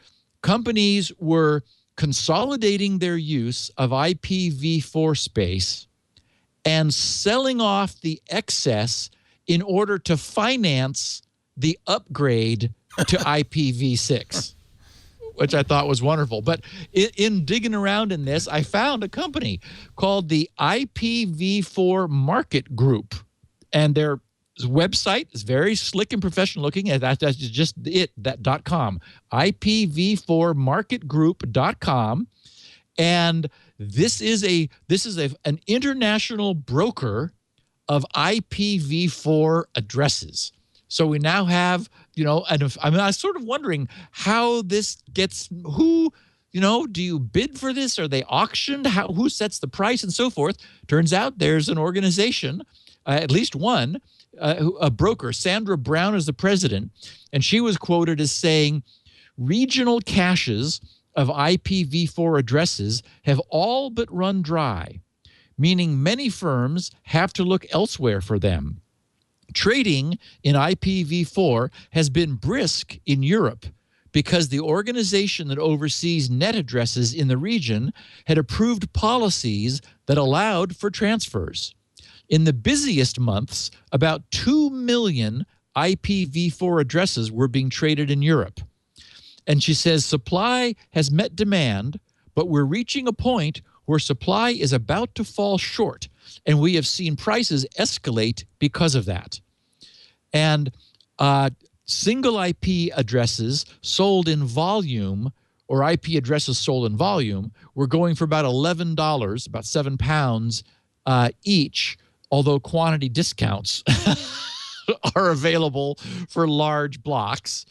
companies were consolidating their use of IPv4 space and selling off the excess in order to finance the upgrade to IPv6, which I thought was wonderful. But in digging around in this, I found a company called the IPv4 Market Group, and their website is very slick and professional looking. That's just .com, IPv4marketgroup.com. And this is an international broker of IPv4 addresses. So we now have, and I was sort of wondering how this gets, who, do you bid for this? Are they auctioned? Who sets the price and so forth? Turns out there's an organization, at least one, a broker, Sandra Brown is the president, and she was quoted as saying, regional caches of IPv4 addresses have all but run dry, meaning many firms have to look elsewhere for them. Trading in IPv4 has been brisk in Europe because the organization that oversees net addresses in the region had approved policies that allowed for transfers. In the busiest months, about 2 million IPv4 addresses were being traded in Europe. And she says supply has met demand, but we're reaching a point where supply is about to fall short, and we have seen prices escalate because of that. And single IP addresses sold in volume, or IP addresses sold in volume, were going for about $11, about £7 each, although quantity discounts are available for large blocks.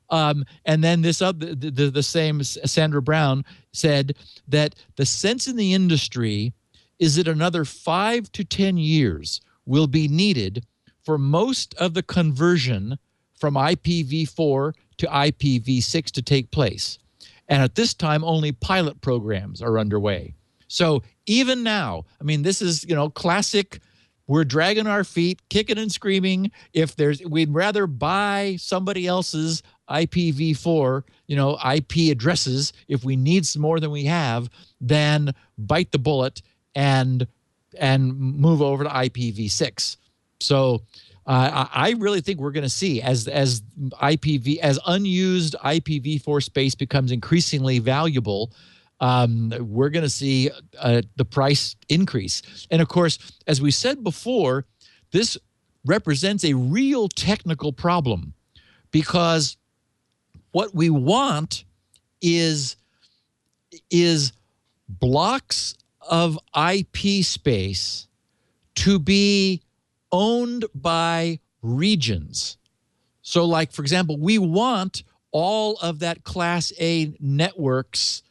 And then this the same Sandra Brown said that the sense in the industry is that another 5 to 10 years will be needed for most of the conversion from IPv4 to IPv6 to take place. And at this time, only pilot programs are underway. So even now, I mean, this is, classic. We're dragging our feet, kicking and screaming. We'd rather buy somebody else's IPv4, IP addresses if we need some more than we have, than bite the bullet and move over to IPv6. So I really think we're going to see as unused IPv4 space becomes increasingly valuable, we're going to see the price increase. And of course, as we said before, this represents a real technical problem, because what we want is blocks of IP space to be owned by regions. So like, for example, we want all of that Class A networks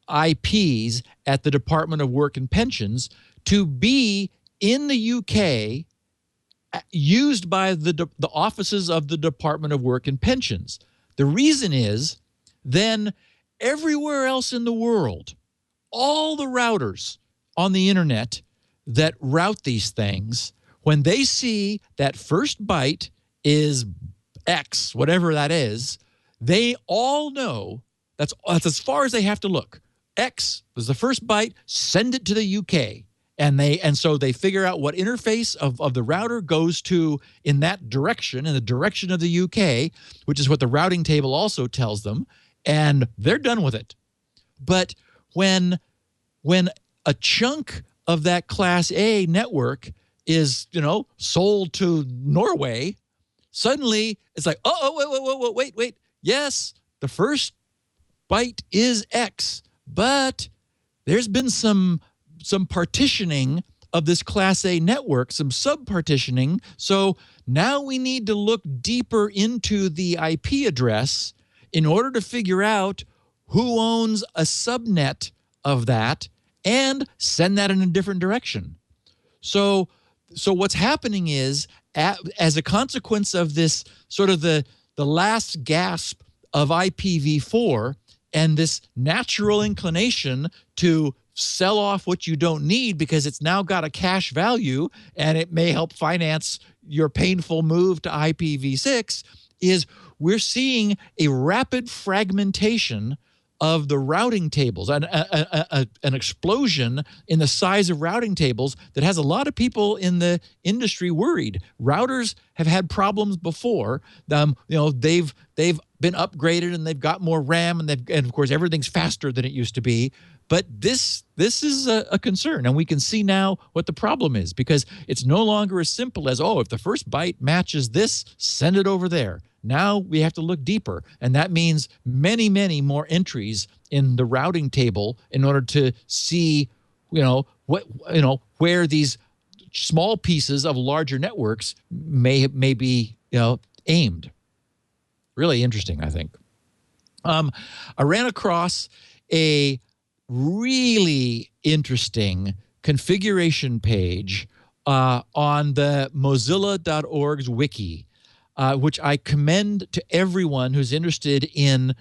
IPs at the Department of Work and Pensions to be in the UK used by the offices of the Department of Work and Pensions. The reason is then everywhere else in the world, all the routers on the internet that route these things, when they see that first byte is X, whatever that is, they all know that's as far as they have to look. X was the first byte, send it to the UK. And so they figure out what interface of the router goes to in that direction, in the direction of the UK, which is what the routing table also tells them, and they're done with it. But when a chunk of that Class A network is, sold to Norway, suddenly it's like, wait. Yes, the first byte is X, but there's been some partitioning of this Class A network, some sub-partitioning. So now we need to look deeper into the IP address in order to figure out who owns a subnet of that and send that in a different direction. So what's happening is, as a consequence of this sort of the last gasp of IPv4 and this natural inclination to sell off what you don't need because it's now got a cash value and it may help finance your painful move to IPv6, is we're seeing a rapid fragmentation of the routing tables, an explosion in the size of routing tables that has a lot of people in the industry worried. Routers have had problems before. You know, they've been upgraded and they've got more RAM and of course everything's faster than it used to be. But this is a concern, and we can see now what the problem is, because it's no longer as simple as, oh, if the first byte matches this, send it over there. Now we have to look deeper, and that means many, many more entries in the routing table in order to see, where these small pieces of larger networks may be, aimed. Really interesting, I think. I ran across a really interesting configuration page on the Mozilla.org's wiki, which I commend to everyone who's interested in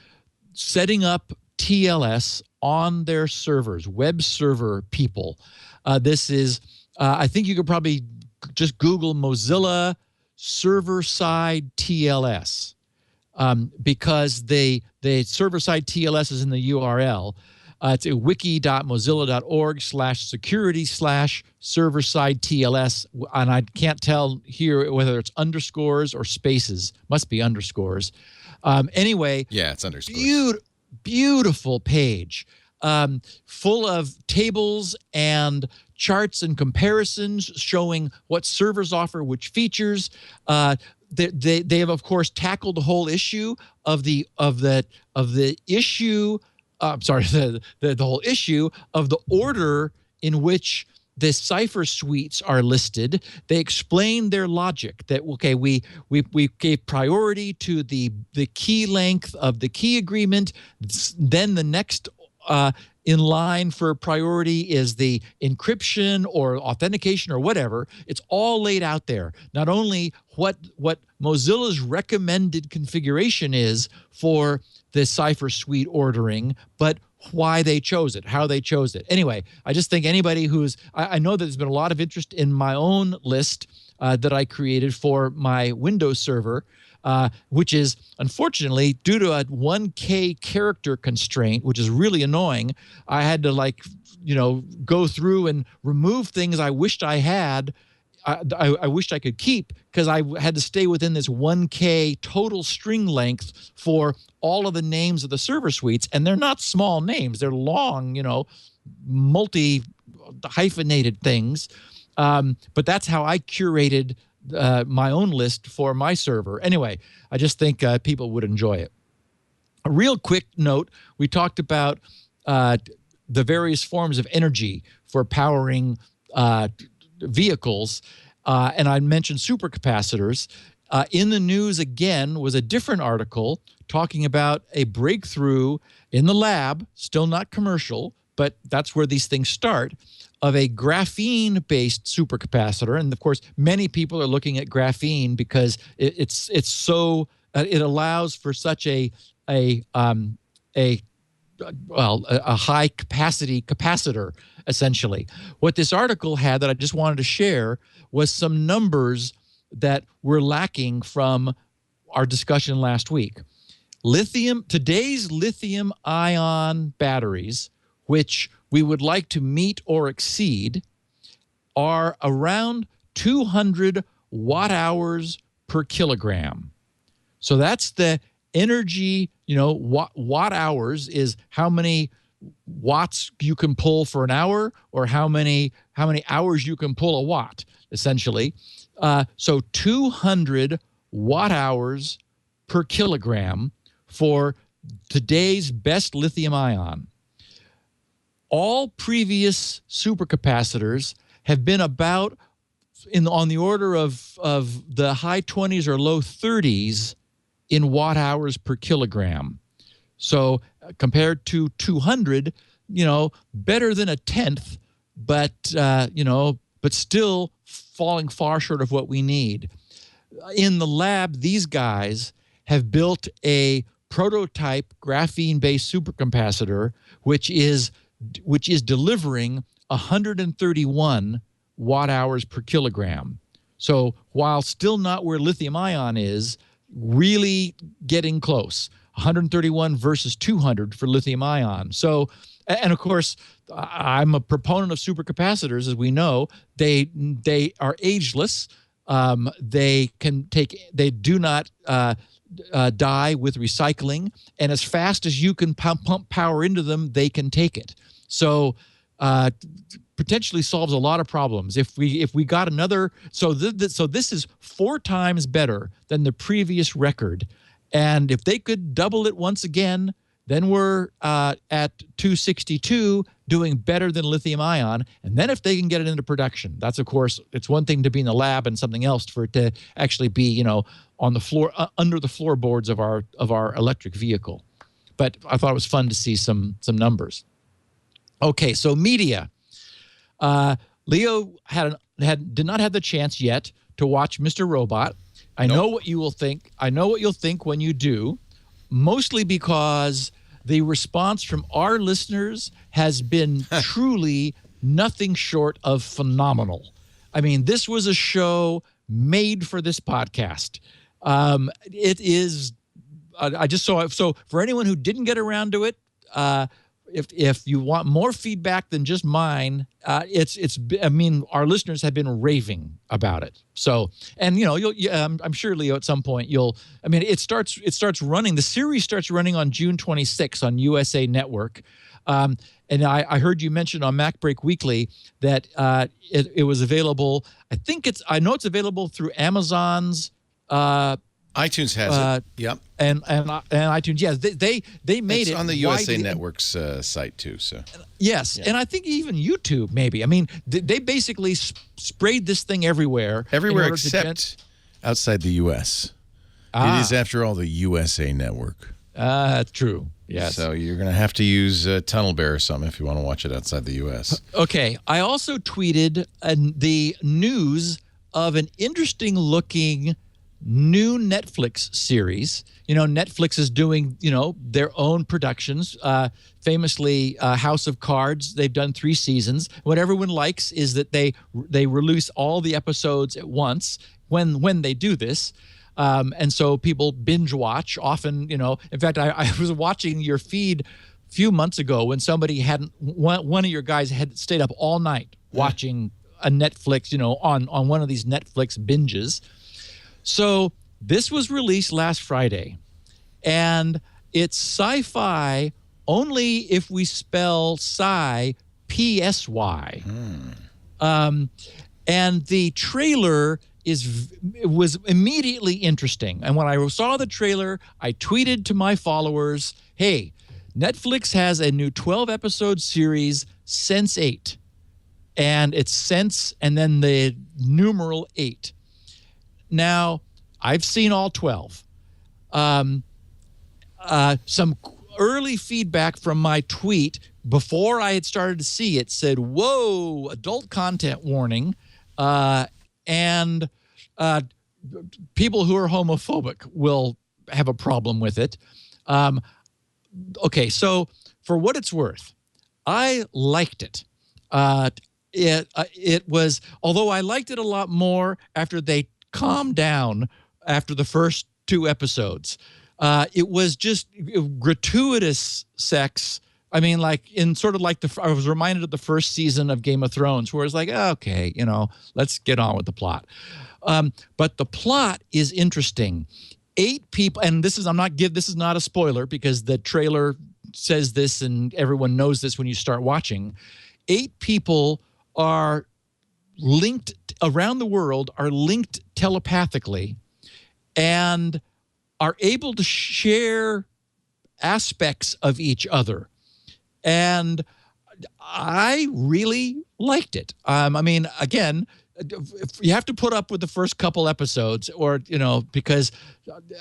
setting up TLS on their servers, web server people. This is, I think you could probably just Google Mozilla server-side TLS, because the server-side TLS is in the URL. It's at wiki.mozilla.org/security/server-side TLS, and I can't tell here whether it's underscores or spaces. Must be underscores. Anyway, yeah, it's underscores. Beautiful page, full of tables and charts and comparisons showing what servers offer which features. They have, of course, tackled the whole issue of the issue. The whole issue of the order in which the cipher suites are listed. They explain their logic that, okay, we gave priority to the key length of the key agreement. Then the next in line for priority is the encryption or authentication or whatever. It's all laid out there. Not only what Mozilla's recommended configuration is for the cipher suite ordering, but why they chose it, how they chose it. Anyway, I just think anybody who's, I know that there's been a lot of interest in my own list that I created for my Windows server, which is unfortunately due to a 1K character constraint, which is really annoying. I had to go through and remove things I wished I had. I wished I could keep, because I had to stay within this 1K total string length for all of the names of the server suites. And they're not small names. They're long, multi-hyphenated things. But that's how I curated my own list for my server. Anyway, I just think people would enjoy it. A real quick note, we talked about the various forms of energy for powering vehicles, and I mentioned supercapacitors. In the news again was a different article talking about a breakthrough in the lab, still not commercial, but that's where these things start, of a graphene-based supercapacitor. And of course, many people are looking at graphene because it's so it allows for such a high capacity capacitor, essentially. What this article had that I just wanted to share was some numbers that were lacking from our discussion last week. Today's lithium ion batteries, which we would like to meet or exceed, are around 200 watt hours per kilogram. So that's the energy, watt hours is how many watts you can pull for an hour, or how many hours you can pull a watt, essentially. So 200 watt hours per kilogram for today's best lithium ion. All previous supercapacitors have been about on the order of the high 20s or low 30s in watt hours per kilogram. So compared to 200, better than a tenth, but still falling far short of what we need. In the lab, these guys have built a prototype graphene-based supercapacitor, which is delivering 131 watt hours per kilogram. So while still not where lithium ion is, really getting close. 131 versus 200 for lithium ion. So, and of course, I'm a proponent of supercapacitors, as we know. They are ageless. They do not die with recycling, and as fast as you can pump power into them, they can take it. So potentially solves a lot of problems. If we got another, so this is 4 times better than the previous record, and if they could double it once again, then we're at 262, doing better than lithium ion. And then if they can get it into production, that's, of course, it's one thing to be in the lab and something else for it to actually be, on the floor, under the floorboards of our electric vehicle. But I thought it was fun to see some numbers. Okay, so media. Leo did not have the chance yet to watch Mr. Robot. I know what you will think. I know what you'll think when you do, mostly because the response from our listeners has been truly nothing short of phenomenal. I mean, this was a show made for this podcast. It is. I just saw it. So for anyone who didn't get around to it, if you want more feedback than just mine, I mean, our listeners have been raving about it. So, and I'm sure, Leo, at some point it starts running. The series starts running on June 26th on USA Network. And I heard you mention on MacBreak Weekly that it was available. I know it's available through Amazon's. iTunes has it. Yep. And iTunes, yes, they made it's it on the USA Network's site too. So yes, yeah. And I think even YouTube maybe. I mean, they basically sprayed this thing everywhere. Everywhere except outside the U.S. It is, after all, the USA Network. True. Yes. So you're going to have to use TunnelBear or something if you want to watch it outside the U.S. Okay. I also tweeted the news of an interesting-looking new Netflix series. Netflix is doing, their own productions. Famously, House of Cards, they've done 3 seasons. What everyone likes is that they release all the episodes at once when they do this. And so people binge watch often, in fact, I was watching your feed a few months ago when somebody one of your guys had stayed up all night watching a Netflix, on one of these Netflix binges. So this was released last Friday, and it's sci-fi only if we spell sci P-S-Y. And the trailer was immediately interesting. And when I saw the trailer, I tweeted to my followers, hey, Netflix has a new 12-episode series, Sense8. And it's Sense and then the numeral 8. Now, I've seen all 12. Some early feedback from my tweet before I had started to see it said, whoa, adult content warning, and people who are homophobic will have a problem with it. Okay, so for what it's worth, I liked it. It was, although I liked it a lot more after they calmed down after the first 2 episodes. It was just gratuitous sex. I mean, like I was reminded of the first season of Game of Thrones, where it's like, okay, let's get on with the plot. But the plot is interesting. 8 people, and this is not a spoiler because the trailer says this and everyone knows this when you start watching. 8 people are linked around the world, are linked telepathically, and are able to share aspects of each other. And I really liked it. I mean, again, you have to put up with the first couple episodes, or because,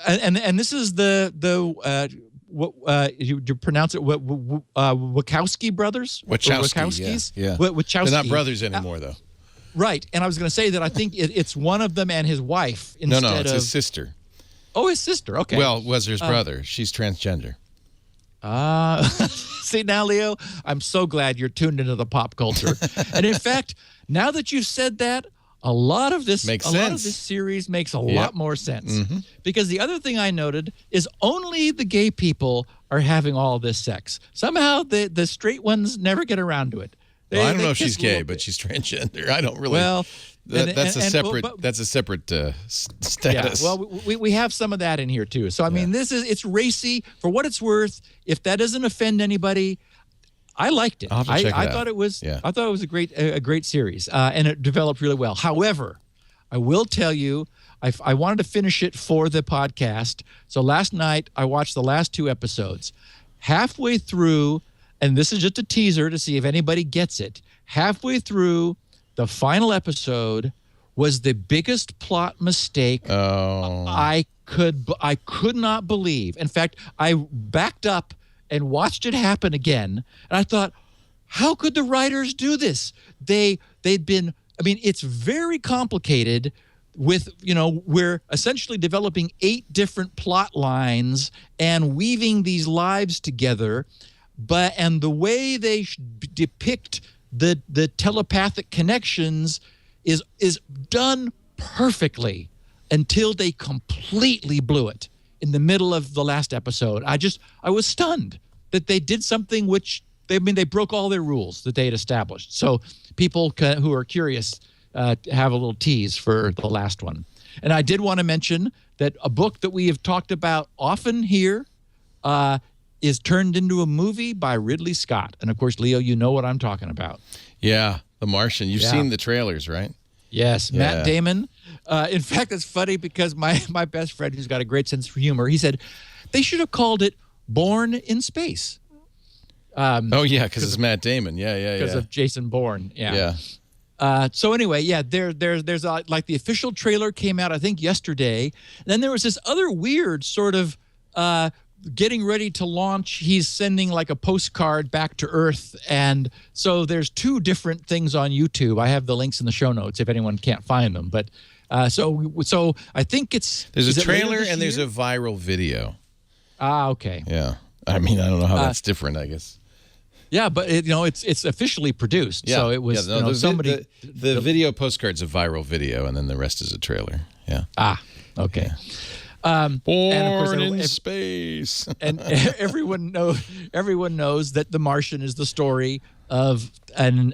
and this is you pronounce it Wachowski brothers? Wachowskis, yeah. Wachowski. They're not brothers anymore, though. Right, and I was going to say that I think it's one of them and his wife instead of... No, it's his sister. Oh, his sister, okay. Well, was his brother. She's transgender. See now, Leo, I'm so glad you're tuned into the pop culture. And in fact, now that you've said that, a lot of this Makes lot of sense. this series makes a lot more sense. Because the other thing I noted is only the gay people are having all this sex. Somehow the straight ones never get around to it. Well, I don't know if kiss she's a little gay, but bit. she's transgender. I don't really. Well, that's a separate status. Yeah, well, we have some of that in here too. So I mean, it's racy for what it's worth. If that doesn't offend anybody, I liked it. I'll have to check it out. Thought it was. Yeah. I thought it was a great series, and it developed really well. However, I will tell you, I wanted to finish it for the podcast. So last night I watched the last 2 episodes. Halfway through, and this is just a teaser to see if anybody gets it. Halfway through, the final episode was the biggest plot mistake I could not believe. In fact, I backed up and watched it happen again, and I thought, how could the writers do this? They'd been, I mean, it's very complicated with, we're essentially developing 8 different plot lines and weaving these lives together, and the way they depict the telepathic connections is done perfectly until they completely blew it in the middle of the last episode. I was stunned that they did something which they broke all their rules that they had established. So people who are curious have a little tease for the last one. And I did want to mention that a book that we have talked about often here is turned into a movie by Ridley Scott. And of course, Leo, you know what I'm talking about. Yeah, The Martian. You've seen the trailers, right? Yes, yeah. Matt Damon. In fact, it's funny because my best friend, who's got a great sense of humor, he said they should have called it Born in Space. Because it's Matt Damon. Yeah. Because of Jason Bourne. Yeah. So anyway, there's like the official trailer came out, I think, yesterday. And then there was this other weird sort of getting ready to launch. He's sending like a postcard back to Earth. And so there's 2 different things on YouTube. I have the links in the show notes if anyone can't find them. But so I think there's a trailer and there's a viral video. Okay. Yeah. I mean, I don't know how that's different, I guess. Yeah, but it's officially produced. Yeah. So it was somebody. The video postcard's a viral video, and then the rest is a trailer. Yeah. Okay. Yeah. Born and of course, in space. And everyone knows that The Martian is the story of an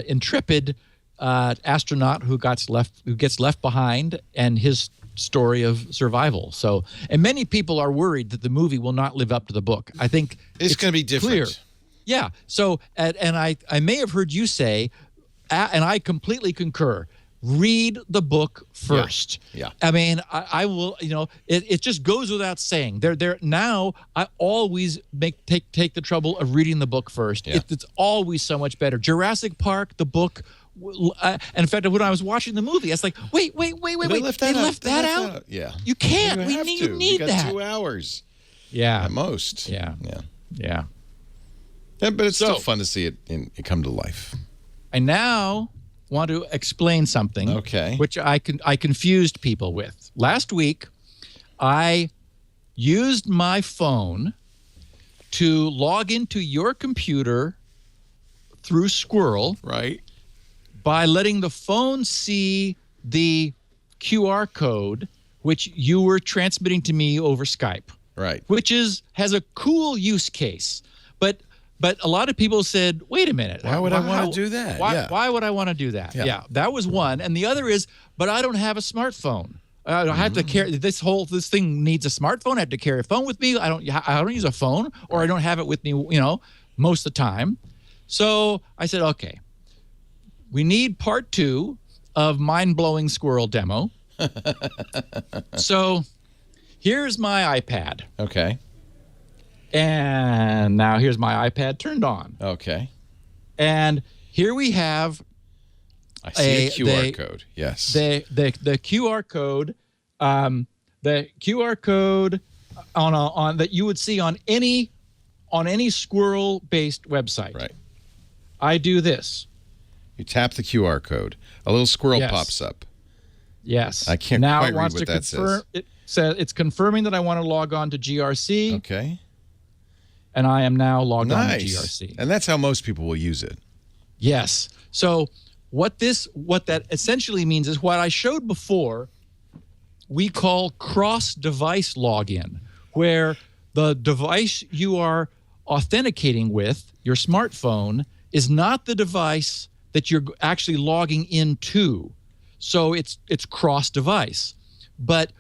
intrepid astronaut who gets left behind, and his story of survival. So, and many people are worried that the movie will not live up to the book. I think it's going to be different. Clear. Yeah. So, and I may have heard you say, and I completely concur, read the book first. Yeah. I mean, I will, it just goes without saying. Now I always take the trouble of reading the book first. Yeah. It's always so much better. Jurassic Park, the book, and in fact, when I was watching the movie, I was like, wait. They left that out? Yeah. You can't. You need got that. 2 hours. Yeah. At most. Yeah. Yeah, but it's still fun to see it come to life. I now want to explain something. Okay. Which I confused people with. Last week, I used my phone to log into your computer through Squirrel. Right. By letting the phone see the QR code, which you were transmitting to me over Skype. Right. Which has a cool use case. But a lot of people said, wait a minute. Why would I want to do that? Why would I want to do that? Yeah. That was one. And the other is, but I don't have a smartphone. I have to carry this thing needs a smartphone. I have to carry a phone with me. I don't use a phone, or I don't have it with me, most of the time. So I said, okay, we need part 2 of mind-blowing Squirrel demo. So here's my iPad. Okay. And now here's my iPad turned on. Okay. And here we have I see a QR code. Yes. The QR code, the QR code on that you would see on any Squirrel-based website. Right. I do this. You tap the QR code. A little squirrel pops up. Yes. I can't quite read what that says. It says it's confirming that I want to log on to GRC. Okay. And I am now logged on to GRC. And that's how most people will use it. Yes. So what that essentially means is what I showed before we call cross-device login, where the device you are authenticating with, your smartphone, is not the device that you're actually logging into. So it's cross-device. But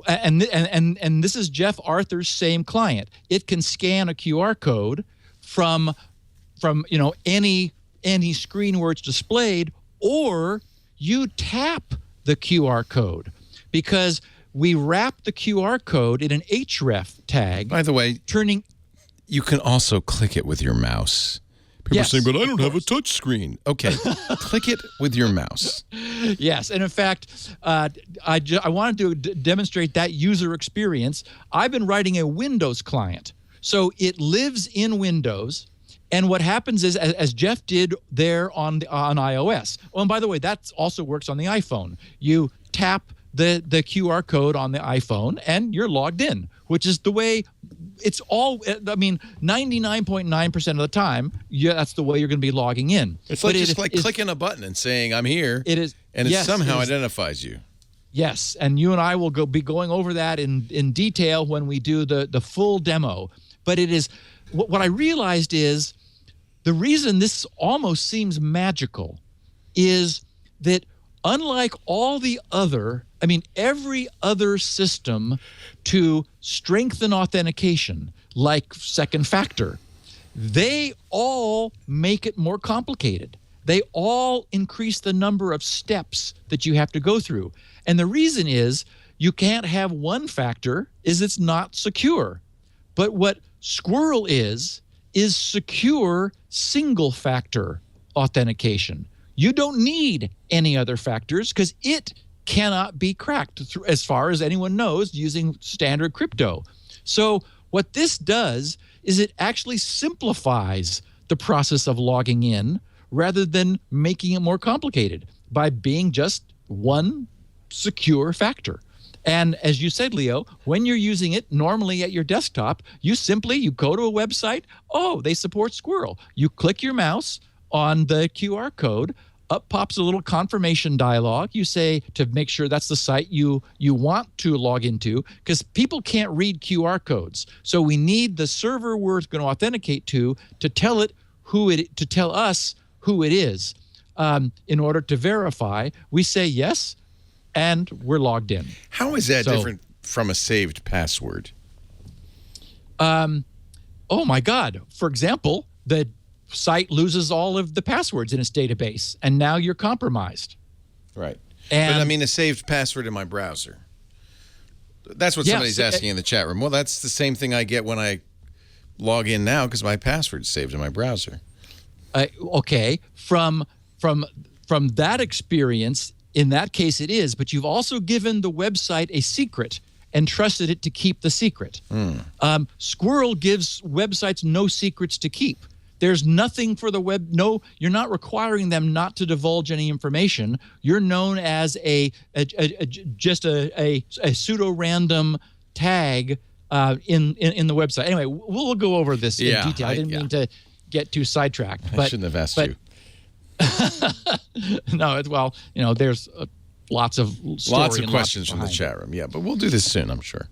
and this is Jeff Arthur's same client. It can scan a QR code from any screen where it's displayed, or you tap the QR code, because we wrap the QR code in an href tag. By the way, you can also click it with your mouse. People are saying, but I don't have a touch screen. Okay, click it with your mouse. Yes, and in fact, I wanted to demonstrate that user experience. I've been writing a Windows client, so it lives in Windows. And what happens is, as Jeff did there on iOS. Oh, and by the way, that also works on the iPhone. You tap the QR code on the iPhone, and you're logged in, which is the way it's all. I mean, 99.9% of the time, that's the way you're going to be logging in. It's like clicking a button and saying, "I'm here." It is, and it somehow identifies you. Yes, and you and I will be going over that in detail when we do the full demo. But it is what I realized is the reason this almost seems magical is that unlike all the other, every other system to strengthen authentication, like second factor, they all make it more complicated. They all increase the number of steps that you have to go through. And the reason is you can't have one factor is it's not secure. But what Squirrel is secure single factor authentication. You don't need any other factors because it cannot be cracked as far as anyone knows using standard crypto. So what this does is it actually simplifies the process of logging in rather than making it more complicated by being just one secure factor. And as you said, Leo, when you're using it normally at your desktop, you go to a website. Oh, they support Squirrel. You click your mouse on the QR code. Up pops a little confirmation dialog. You say to make sure that's the site you want to log into, because people can't read QR codes. So we need the server we're going to authenticate to tell us who it is. In order to verify, we say yes, and we're logged in. How is that different from a saved password? Oh my God! For example, the site loses all of the passwords in its database, and now you're compromised. Right. And, but a saved password in my browser. That's what somebody's asking in the chat room. Well, that's the same thing I get when I log in now because my password's saved in my browser. Okay. From that experience, in that case it is, but you've also given the website a secret and trusted it to keep the secret. Squirrel gives websites no secrets to keep. There's nothing for the web. No, you're not requiring them not to divulge any information. You're known as just a pseudo-random tag in the website. Anyway, we'll go over this in detail. I didn't mean to get too sidetracked. I shouldn't have asked you. No, there's lots of questions from the chat room. Yeah, but we'll do this soon, I'm sure.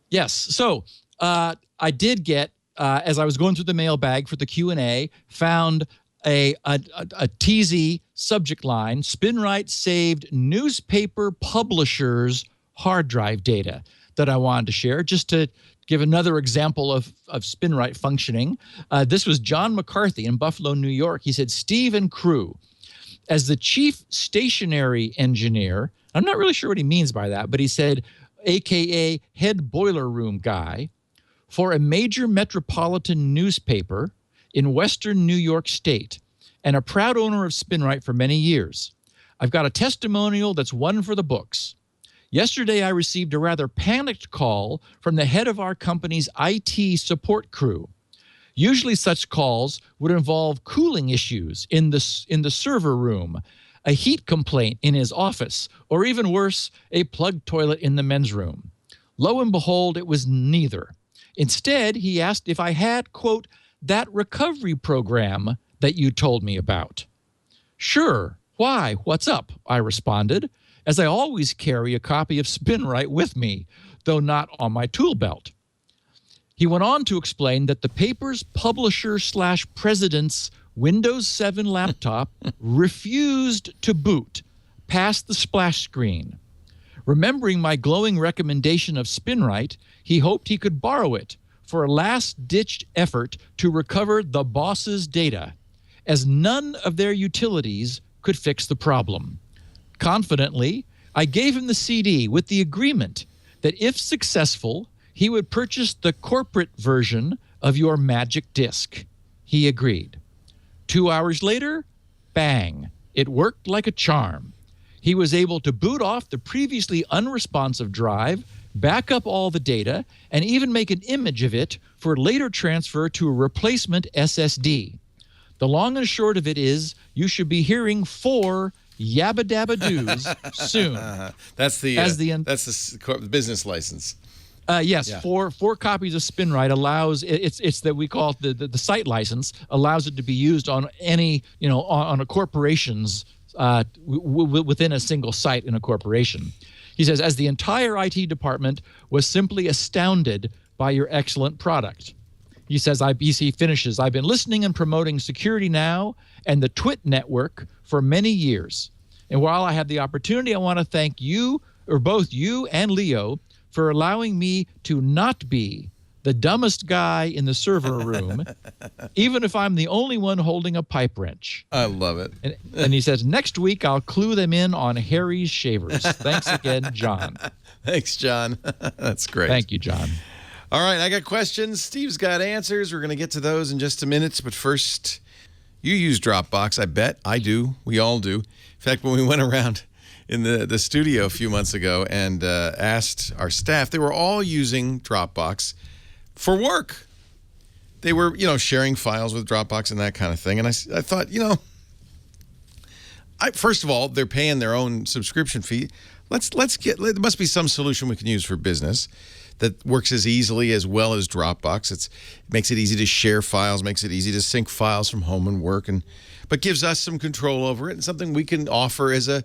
Yes. So I did get. As I was going through the mailbag for the Q&A, found a TZ subject line: Spinrite saved newspaper publishers' hard drive data, that I wanted to share, just to give another example of Spinrite functioning. This was John McCarthy in Buffalo, New York. He said, Steve and crew, as the chief stationery engineer, I'm not really sure what he means by that, but he said, AKA head boiler room guy, for a major metropolitan newspaper in Western New York State, and a proud owner of Spinrite for many years. I've got a testimonial that's one for the books. Yesterday, I received a rather panicked call from the head of our company's IT support crew. Usually such calls would involve cooling issues in the server room, a heat complaint in his office, or even worse, a plugged toilet in the men's room. Lo and behold, it was neither. Instead, he asked if I had, quote, that recovery program that you told me about. Sure. Why? What's up? I responded, as I always carry a copy of Spinrite with me, though not on my tool belt. He went on to explain that the paper's publisher/president's Windows 7 laptop refused to boot past the splash screen. Remembering my glowing recommendation of Spinrite, he hoped he could borrow it for a last-ditch effort to recover the boss's data, as none of their utilities could fix the problem. Confidently, I gave him the CD with the agreement that if successful, he would purchase the corporate version of your magic disk. He agreed. 2 hours later, bang, it worked like a charm. He was able to boot off the previously unresponsive drive, back up all the data, and even make an image of it for later transfer to a replacement SSD. The long and short of it is you should be hearing 4 yabba dabba doos soon. That's the business license. Yes, yeah. four copies of Spinrite allows it's that we call it the site license, allows it to be used on any on a corporation's within a single site in a corporation. He says, as the entire IT department was simply astounded by your excellent product. He says, he finishes, I've been listening and promoting Security Now and the Twit network for many years. And while I have the opportunity, I want to thank you, or both you and Leo, for allowing me to not be the dumbest guy in the server room, even if I'm the only one holding a pipe wrench. I love it. And he says, next week I'll clue them in on Harry's shavers. Thanks again, John. Thanks, John. That's great. Thank you, John. All right, I got questions. Steve's got answers. We're going to get to those in just a minute. But first, you use Dropbox, I bet. I do. We all do. In fact, when we went around in the studio a few months ago and asked our staff, they were all using Dropbox for work. They were, sharing files with Dropbox and that kind of thing. And I thought, first of all, they're paying their own subscription fee. There must be some solution we can use for business that works as easily as well as Dropbox. It makes it easy to share files, makes it easy to sync files from home and work, but gives us some control over it and something we can offer as a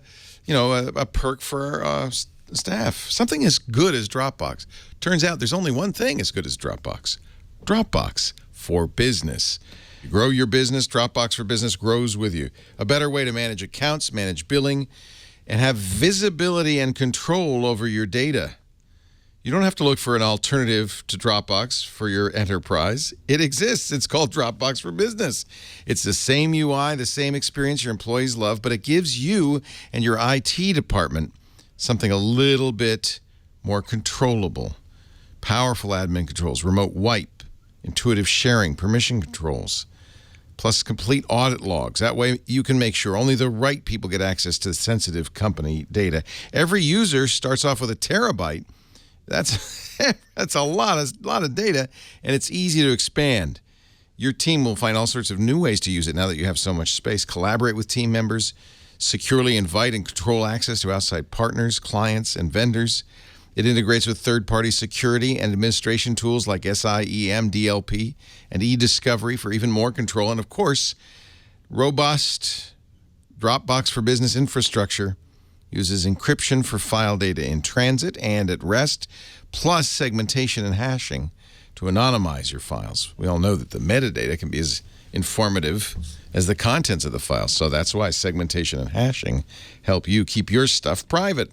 perk for our staff. Something as good as Dropbox. Turns out there's only one thing as good as Dropbox. Dropbox for Business. You grow your business, Dropbox for Business grows with you. A better way to manage accounts, manage billing, and have visibility and control over your data. You don't have to look for an alternative to Dropbox for your enterprise. It exists. It's called Dropbox for Business. It's the same UI, the same experience your employees love, but it gives you and your IT department something a little bit more controllable. Powerful admin controls, remote wipe, intuitive sharing, permission controls, plus complete audit logs. That way you can make sure only the right people get access to sensitive company data. Every user starts off with a terabyte. That's a lot of data, and it's easy to expand. Your team will find all sorts of new ways to use it now that you have so much space. Collaborate with team members, securely invite and control access to outside partners, clients, and vendors. It integrates with third-party security and administration tools like SIEM, DLP, and e-discovery for even more control. And, of course, robust Dropbox for Business infrastructure uses encryption for file data in transit and at rest, plus segmentation and hashing to anonymize your files. We all know that the metadata can be as informative as the contents of the file, so that's why segmentation and hashing help you keep your stuff private.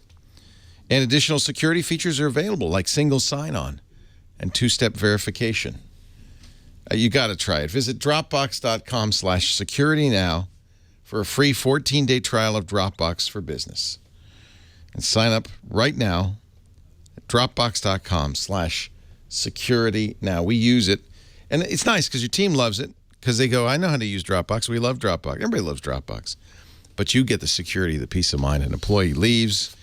And additional security features are available, like single sign-on and two-step verification. You got to try it. Visit Dropbox.com/security now for a free 14-day trial of Dropbox for Business. And sign up right now at Dropbox.com/security now. We use it. And it's nice because your team loves it because they go, I know how to use Dropbox. We love Dropbox. Everybody loves Dropbox. But you get the security, the peace of mind. An employee leaves,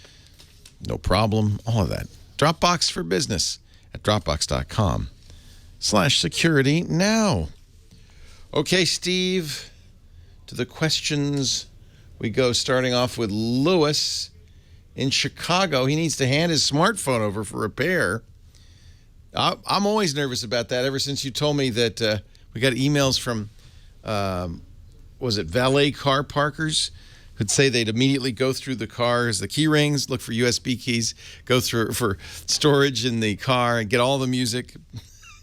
no problem, all of that. Dropbox for Business at Dropbox.com/security now. Okay, Steve, to the questions we go, starting off with Lewis in Chicago. He needs to hand his smartphone over for repair. I'm always nervous about that ever since you told me that we got emails from was it valet car parkers who'd say they'd immediately go through the cars, the key rings, look for USB keys, go through for storage in the car, and get all the music,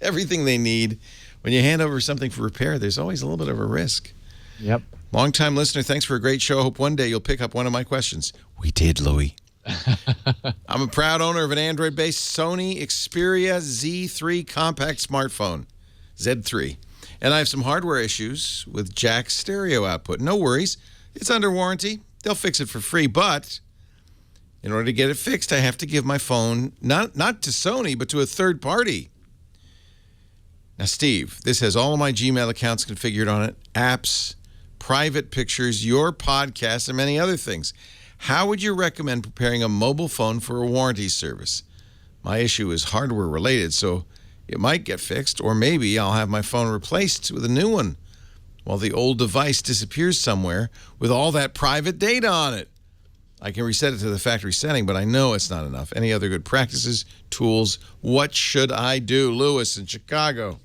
everything they need. When you hand over something for repair, there's always a little bit of a risk. Yep. Long-time listener, thanks for a great show. Hope one day you'll pick up one of my questions. We did, Louie. I'm a proud owner of an Android-based Sony Xperia Z3 compact smartphone, Z3. And I have some hardware issues with jack stereo output. No worries. It's under warranty. They'll fix it for free. But in order to get it fixed, I have to give my phone not to Sony, but to a third party. Now, Steve, this has all of my Gmail accounts configured on it, apps, private pictures, your podcast, and many other things. How would you recommend preparing a mobile phone for a warranty service? My issue is hardware related, so it might get fixed, or maybe I'll have my phone replaced with a new one while the old device disappears somewhere with all that private data on it. I can reset it to the factory setting, but I know it's not enough. Any other good practices, tools? What should I do? Lewis in Chicago.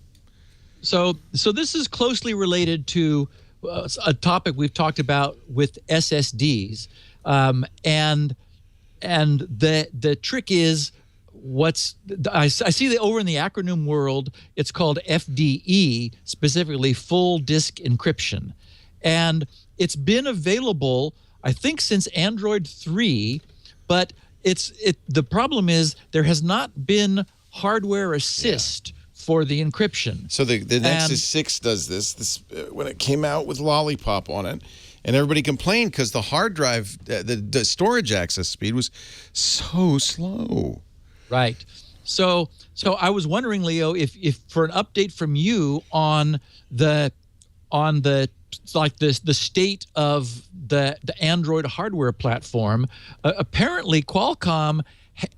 So this is closely related to a topic we've talked about with SSDs, and the trick is I see that over in the acronym world, it's called FDE, specifically full disk encryption, and it's been available, I think, since Android 3, but the problem is there has not been hardware assist for the encryption. So the Nexus 6 does this when it came out with Lollipop on it, and everybody complained because the hard drive, the storage access speed was so slow. Right. So I was wondering, Leo, if for an update from you on the state of the Android hardware platform. Apparently, Qualcomm.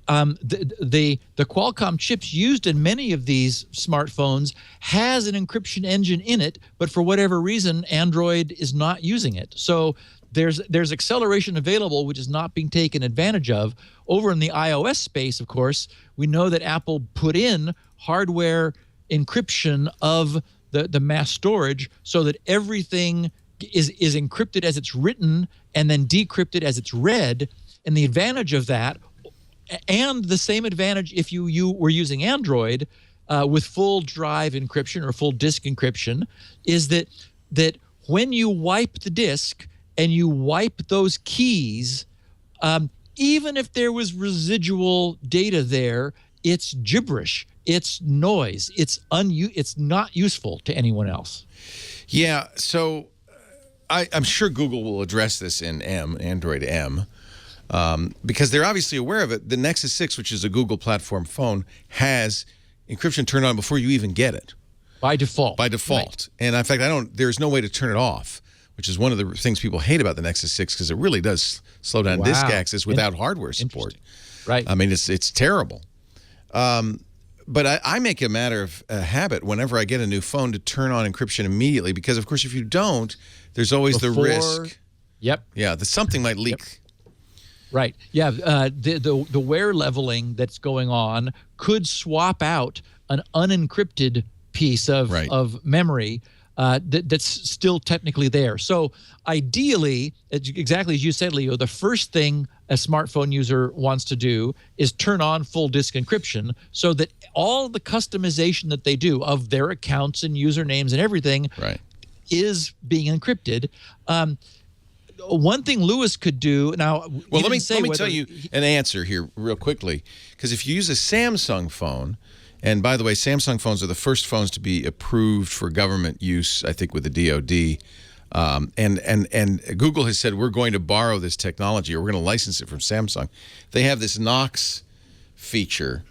The Qualcomm chips used in many of these smartphones has an encryption engine in it, but for whatever reason, Android is not using it. So there's acceleration available, which is not being taken advantage of. Over in the iOS space, of course, we know that Apple put in hardware encryption of the mass storage so that everything is encrypted as it's written and then decrypted as it's read. And the advantage of that, and the same advantage if you were using Android with full drive encryption or full disk encryption, is that when you wipe the disk and you wipe those keys, even if there was residual data there, it's gibberish, it's noise, it's not useful to anyone else. Yeah, so I'm sure Google will address this in Android M. Because they're obviously aware of it. The Nexus 6, which is a Google platform phone, has encryption turned on before you even get it. By default. By default. Right. And in fact, there's no way to turn it off, which is one of the things people hate about the Nexus 6 because it really does slow down disk access without hardware support. Right. I mean, it's terrible. But I make a matter of a habit whenever I get a new phone to turn on encryption immediately because, of course, if you don't, there's always the risk. Yep. Yeah, something might leak. Yep. Right. Yeah. The wear leveling that's going on could swap out an unencrypted piece of memory that's still technically there. So ideally, exactly as you said, Leo, the first thing a smartphone user wants to do is turn on full disk encryption so that all the customization that they do of their accounts and usernames and everything is being encrypted. One thing Lewis could do now. Well, let me tell you an answer here real quickly, because if you use a Samsung phone, and by the way, Samsung phones are the first phones to be approved for government use, I think, with the DoD, and Google has said we're going to borrow this technology or we're going to license it from Samsung. They have this Knox feature,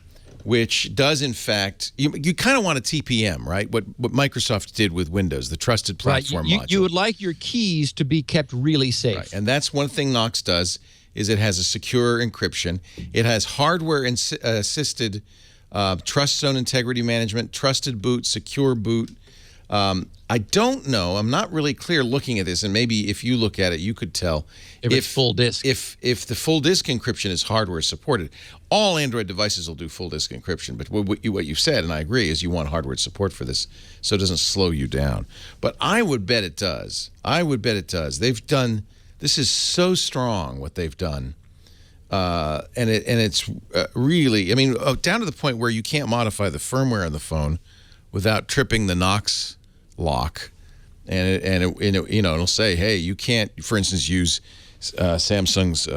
which does, in fact, you kind of want a TPM, right? What Microsoft did with Windows, the Trusted Platform module. You would like your keys to be kept really safe. Right. And that's one thing Knox does, is it has a secure encryption. It has hardware-assisted trust zone integrity management, trusted boot, secure boot, I don't know. I'm not really clear looking at this, and maybe if you look at it, you could tell if it's full disk. If the full disk encryption is hardware supported, all Android devices will do full disk encryption. But what you said, and I agree, is you want hardware support for this, so it doesn't slow you down. But I would bet it does. I would bet it does. They've done. This is so strong what they've done, and it's really. I mean, down to the point where you can't modify the firmware on the phone without tripping the Knox lock, and it'll say, hey, you can't, for instance, use Samsung's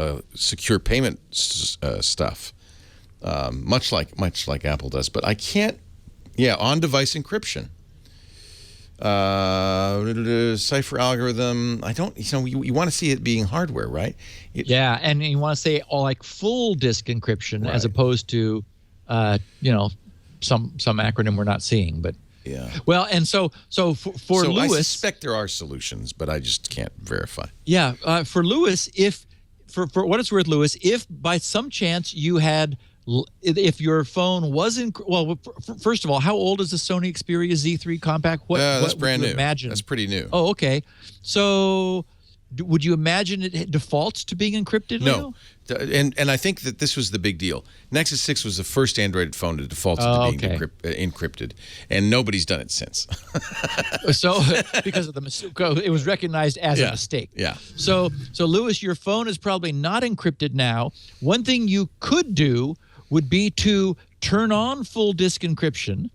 secure payment stuff, much like Apple does. But I can't, on-device encryption, cipher algorithm. I don't, you want to see it being hardware, right? And you want to say like full disk encryption, right, as opposed to, some acronym we're not seeing, but. Yeah. Well, and so for Lewis, I suspect there are solutions, but I just can't verify. Yeah, for Lewis, if for what it's worth, Lewis, if by some chance you had, if your phone wasn't, first of all, how old is the Sony Xperia Z3 compact? That's brand new. Imagine? That's pretty new. Oh, okay. So would you imagine it defaults to being encrypted? No. And I think that this was the big deal. Nexus 6 was the first Android phone to default to being encrypted, and nobody's done it since. So because of the mistake, it was recognized as a mistake. Yeah. So Lewis, your phone is probably not encrypted now. One thing you could do would be to turn on full disk encryption,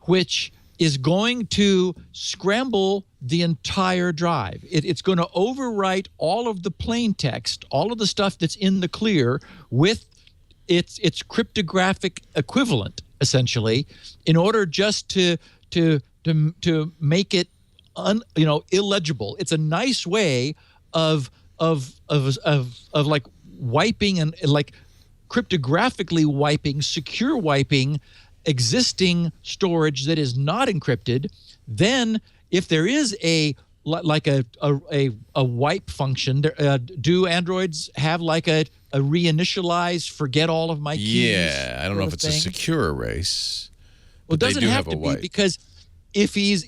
which is going to scramble the entire drive. It's going to overwrite all of the plain text, all of the stuff that's in the clear, with its cryptographic equivalent, essentially, in order just to make it illegible. It's a nice way of like wiping and like cryptographically wiping, secure wiping existing storage that is not encrypted. Then if there is a wipe function, do Androids have like a reinitialize, forget all of my keys? Yeah, I don't know if it's a secure erase. Well, it doesn't have to be, because if he's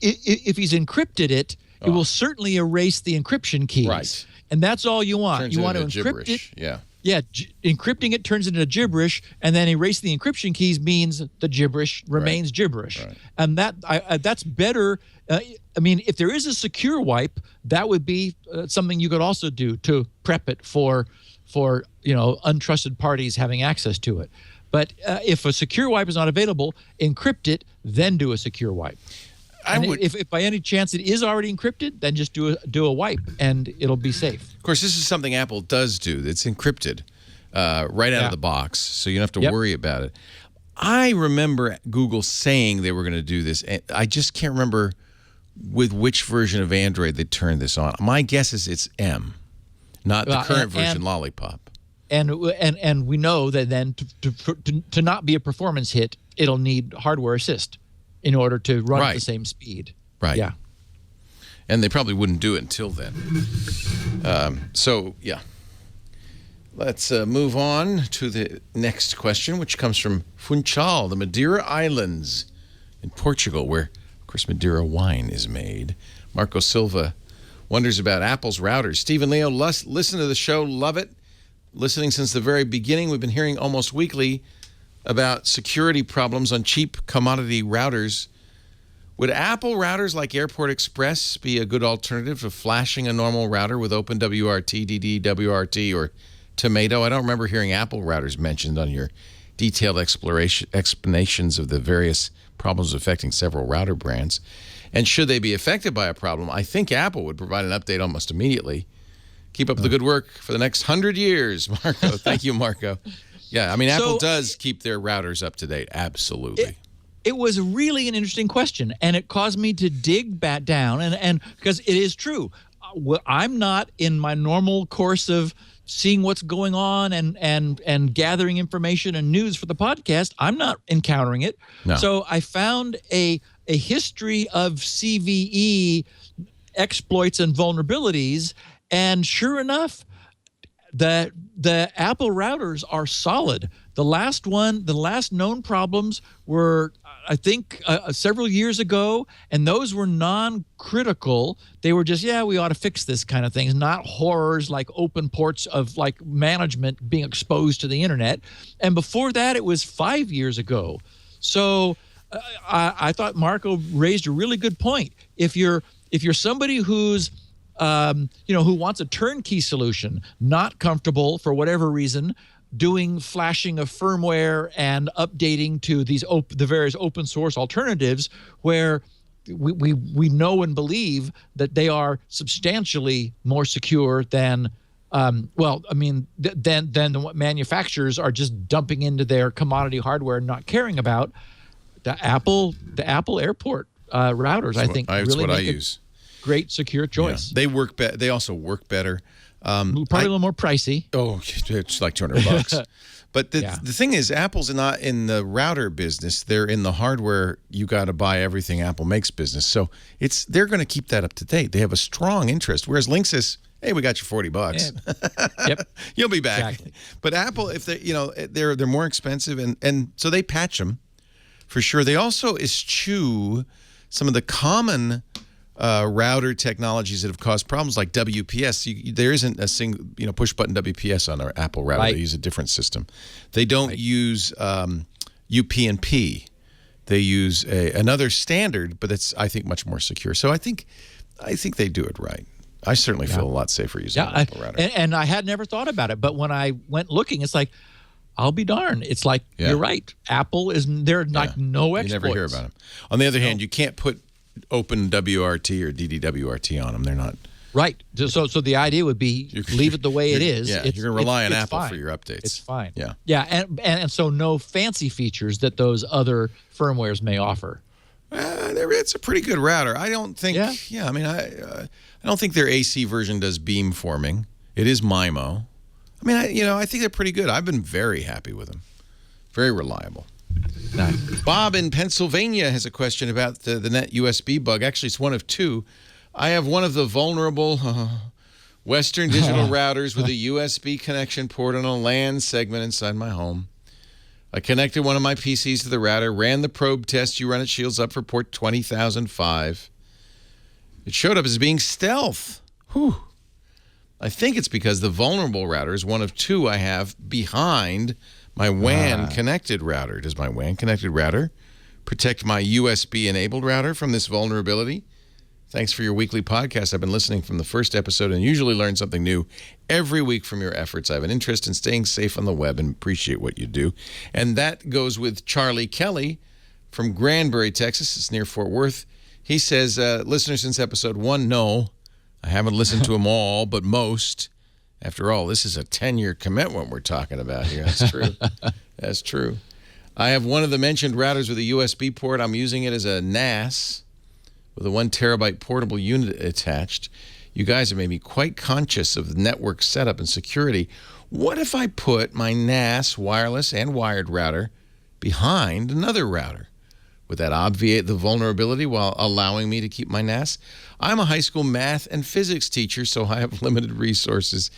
encrypted it, it will certainly erase the encryption keys. Right. And that's all you want. Turns you want to encrypt gibberish. it. Yeah, encrypting it turns into gibberish, and then erasing the encryption keys means the gibberish remains gibberish. Right. And that's better. I mean, if there is a secure wipe, that would be something you could also do to prep it for untrusted parties having access to it. But if a secure wipe is not available, encrypt it, then do a secure wipe. If by any chance it is already encrypted, then just do a wipe, and it'll be safe. Of course, this is something Apple does do. It's encrypted right out of the box, so you don't have to worry about it. I remember Google saying they were going to do this, and I just can't remember with which version of Android they turned this on. My guess is it's M, not the current version, Lollipop. And we know that then to not be a performance hit, it'll need hardware assist in order to run at the same speed. Right. Yeah. And they probably wouldn't do it until then. Let's move on to the next question, which comes from Funchal, the Madeira Islands in Portugal, where, of course, Madeira wine is made. Marco Silva wonders about Apple's routers. Steve and Leo, listen to the show, love it. Listening since the very beginning, we've been hearing almost weekly about security problems on cheap commodity routers. Would Apple routers like Airport Express be a good alternative to flashing a normal router with OpenWRT, DDWRT, or Tomato? I don't remember hearing Apple routers mentioned on your detailed explanations of the various problems affecting several router brands. And should they be affected by a problem, I think Apple would provide an update almost immediately. Keep up the good work for the next 100 years, Marco. Thank you, Marco. Yeah, I mean, Apple does keep their routers up to date. Absolutely. It was really an interesting question, and it caused me to dig back down, and because it is true. I'm not in my normal course of seeing what's going on and gathering information and news for the podcast. I'm not encountering it. No. So I found a history of CVE exploits and vulnerabilities, and sure enough, the Apple routers are solid. The last known problems were I think, several years ago, and those were non-critical. They were just, we ought to fix this kind of thing, not horrors like open ports of like management being exposed to the internet. And before that, it was 5 years ago. So I thought Marco raised a really good point. If you're somebody who's who wants a turnkey solution, not comfortable for whatever reason doing flashing of firmware and updating to these the various open source alternatives, where we know and believe that they are substantially more secure than than what manufacturers are just dumping into their commodity hardware and not caring about. The Apple Airport routers, I think, really make a great secure choice. Yeah. They work better. They also work better. Probably a little more pricey. Oh, it's like $200. But the thing is, Apple's not in the router business. They're in the hardware. You got to buy everything Apple makes business. So they're going to keep that up to date. They have a strong interest. Whereas Linksys, hey, we got you $40. Yeah. Yep. You'll be back. Exactly. But Apple, if they're more expensive, and so they patch them for sure. They also eschew some of the common router technologies that have caused problems, like WPS. There isn't a single, push button WPS on our Apple router. Right. They use a different system. They don't use UPnP. They use another standard, but it's, I think, much more secure. So I think they do it right. I certainly feel a lot safer using an Apple router. And I had never thought about it, but when I went looking, it's like, I'll be darned. It's like, you're right. Apple is, they're like no exploits. You never hear about them. On the other hand, you can't put open WRT or DDWRT on them. They're not. Right. So the idea would be leave it the way it is. Yeah, you're going to rely on Apple fine. for your updates. It's fine. Yeah. Yeah, and so no fancy features that those other firmwares may offer. It's a pretty good router. I don't think. Yeah. I mean, I don't think their AC version does beamforming. It is MIMO. I mean, I think they're pretty good. I've been very happy with them. Very reliable. Nice. Bob in Pennsylvania has a question about the net USB bug. Actually, it's one of two. I have one of the vulnerable Western Digital routers with a USB connection port on a LAN segment inside my home. I connected one of my PCs to the router, ran the probe test you run at Shields Up for port 20005. It showed up as being stealth. Whew. I think it's because the vulnerable router is one of two I have behind my WAN-connected router. Does my WAN-connected router protect my USB-enabled router from this vulnerability? Thanks for your weekly podcast. I've been listening from the first episode and usually learn something new every week from your efforts. I have an interest in staying safe on the web and appreciate what you do. And that goes with Charlie Kelly from Granbury, Texas. It's near Fort Worth. He says, listener since episode 1, no, I haven't listened to them all, but most. After all, this is a 10-year commitment we're talking about here. That's true. That's true. I have one of the mentioned routers with a USB port. I'm using it as a NAS with a 1 terabyte portable unit attached. You guys have made me quite conscious of the network setup and security. What if I put my NAS wireless and wired router behind another router? Would that obviate the vulnerability while allowing me to keep my NAS? I'm a high school math and physics teacher, so I have limited resources.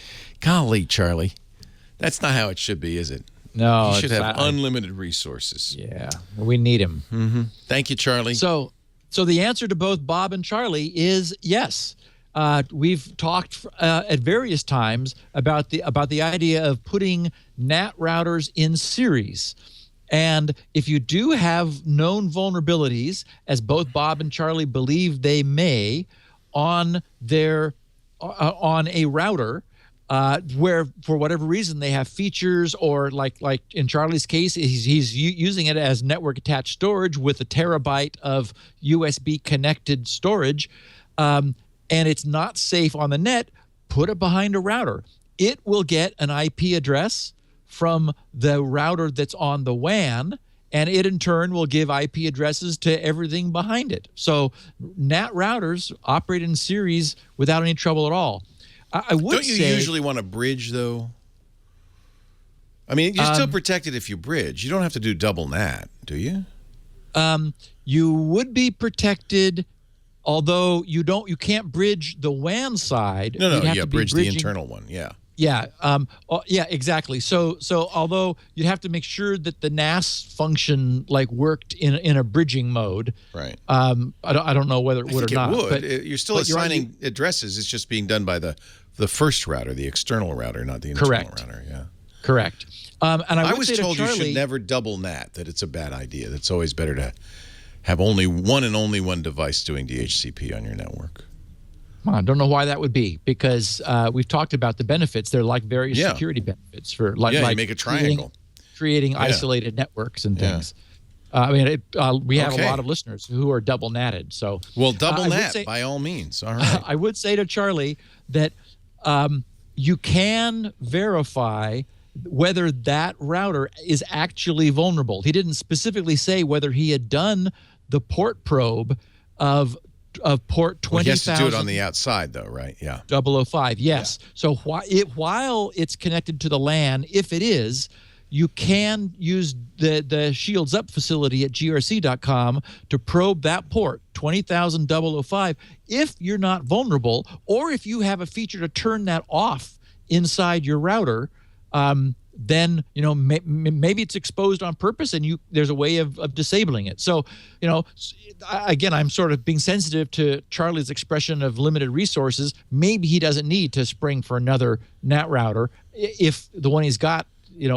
Golly, Charlie, that's not how it should be, is it? No. You should have unlimited resources. Yeah, we need him. Mm-hmm. Thank you, Charlie. So the answer to both Bob and Charlie is yes. We've talked at various times about the idea of putting NAT routers in series. And if you do have known vulnerabilities, as both Bob and Charlie believe they may, on a router, where for whatever reason they have features, or like in Charlie's case, he's using it as network attached storage with a terabyte of USB connected storage, and it's not safe on the net, put it behind a router. It will get an IP address from the router that's on the WAN, and it in turn will give IP addresses to everything behind it. So NAT routers operate in series without any trouble at all. I would Don't you usually want to bridge, though? I mean, you're still protected if you bridge. You don't have to do double NAT, do you? You would be protected, although you can't bridge the WAN side. No, bridge the internal one, yeah. Yeah. Yeah. Exactly. So although you'd have to make sure that the NAS function worked in a bridging mode, right? I don't know whether it would or not. It would. But you're still assigning addresses. It's just being done by the first router, the external router, not the internal router. Yeah. Correct. And I was told you should never double NAT. That it's a bad idea. That's always better to have only one device doing DHCP on your network. I don't know why that would be, because we've talked about the benefits. They're like various security benefits for you make a triangle, creating isolated networks and things. We have a lot of listeners who are double natted. So double NAT by all means. All right. I would say to Charlie that you can verify whether that router is actually vulnerable. He didn't specifically say whether he had done the port probe of port 20,000. He has to do it on the outside, though, right? Yeah. 005, yes. Yeah. So while it's connected to the LAN, if it is, you can use the Shields Up facility at grc.com to probe that port, 20,000 005, if you're not vulnerable, or if you have a feature to turn that off inside your router. Then maybe it's exposed on purpose, and there's a way of disabling it. So again, I'm sort of being sensitive to Charlie's expression of limited resources. Maybe he doesn't need to spring for another NAT router if the one he's got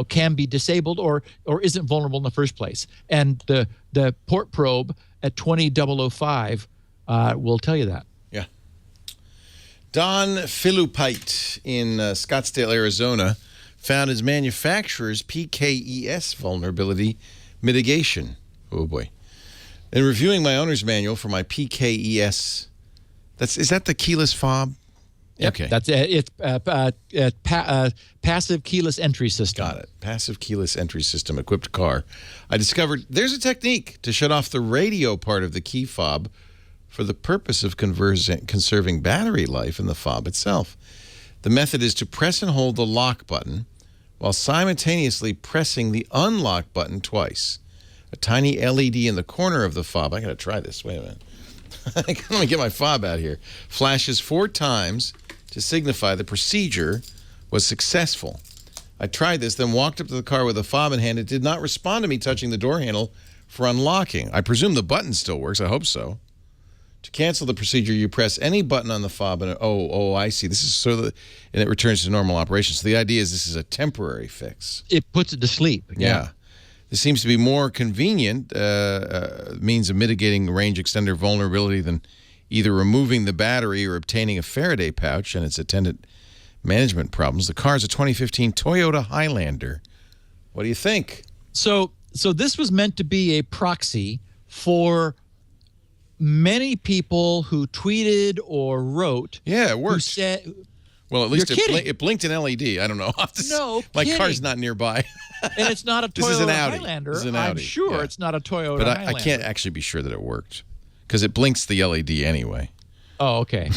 can be disabled or isn't vulnerable in the first place. And the port probe at 20,005 will tell you that. Yeah. Don Philupite in Scottsdale, Arizona, found his manufacturer's PKES vulnerability mitigation. Oh boy! In reviewing my owner's manual for my PKES, is that the keyless fob? Yep, okay, that's it. It's passive keyless entry system. Got it. Passive keyless entry system equipped car. I discovered there's a technique to shut off the radio part of the key fob for the purpose of conserving battery life in the fob itself. The method is to press and hold the lock button while simultaneously pressing the unlock button twice. A tiny LED in the corner of the fob, I got to try this, wait a minute. Let me get my fob out here. Flashes 4 times to signify the procedure was successful. I tried this, then walked up to the car with the fob in hand. It did not respond to me touching the door handle for unlocking. I presume the button still works. I hope so. To cancel the procedure, you press any button on the fob, and I see. This is and it returns to normal operation. So the idea is this is a temporary fix. It puts it to sleep. Yeah. This seems to be more convenient means of mitigating range extender vulnerability than either removing the battery or obtaining a Faraday pouch and its attendant management problems. The car is a 2015 Toyota Highlander. What do you think? So this was meant to be a proxy for many people who tweeted or wrote. Yeah, it worked. Well, at least it blinked an LED. I don't know. My car's not nearby. And it's not a Toyota Highlander. This is an I'm Audi. sure it's not a Toyota Highlander. But I can't actually be sure that it worked because it blinks the LED anyway. Oh, okay.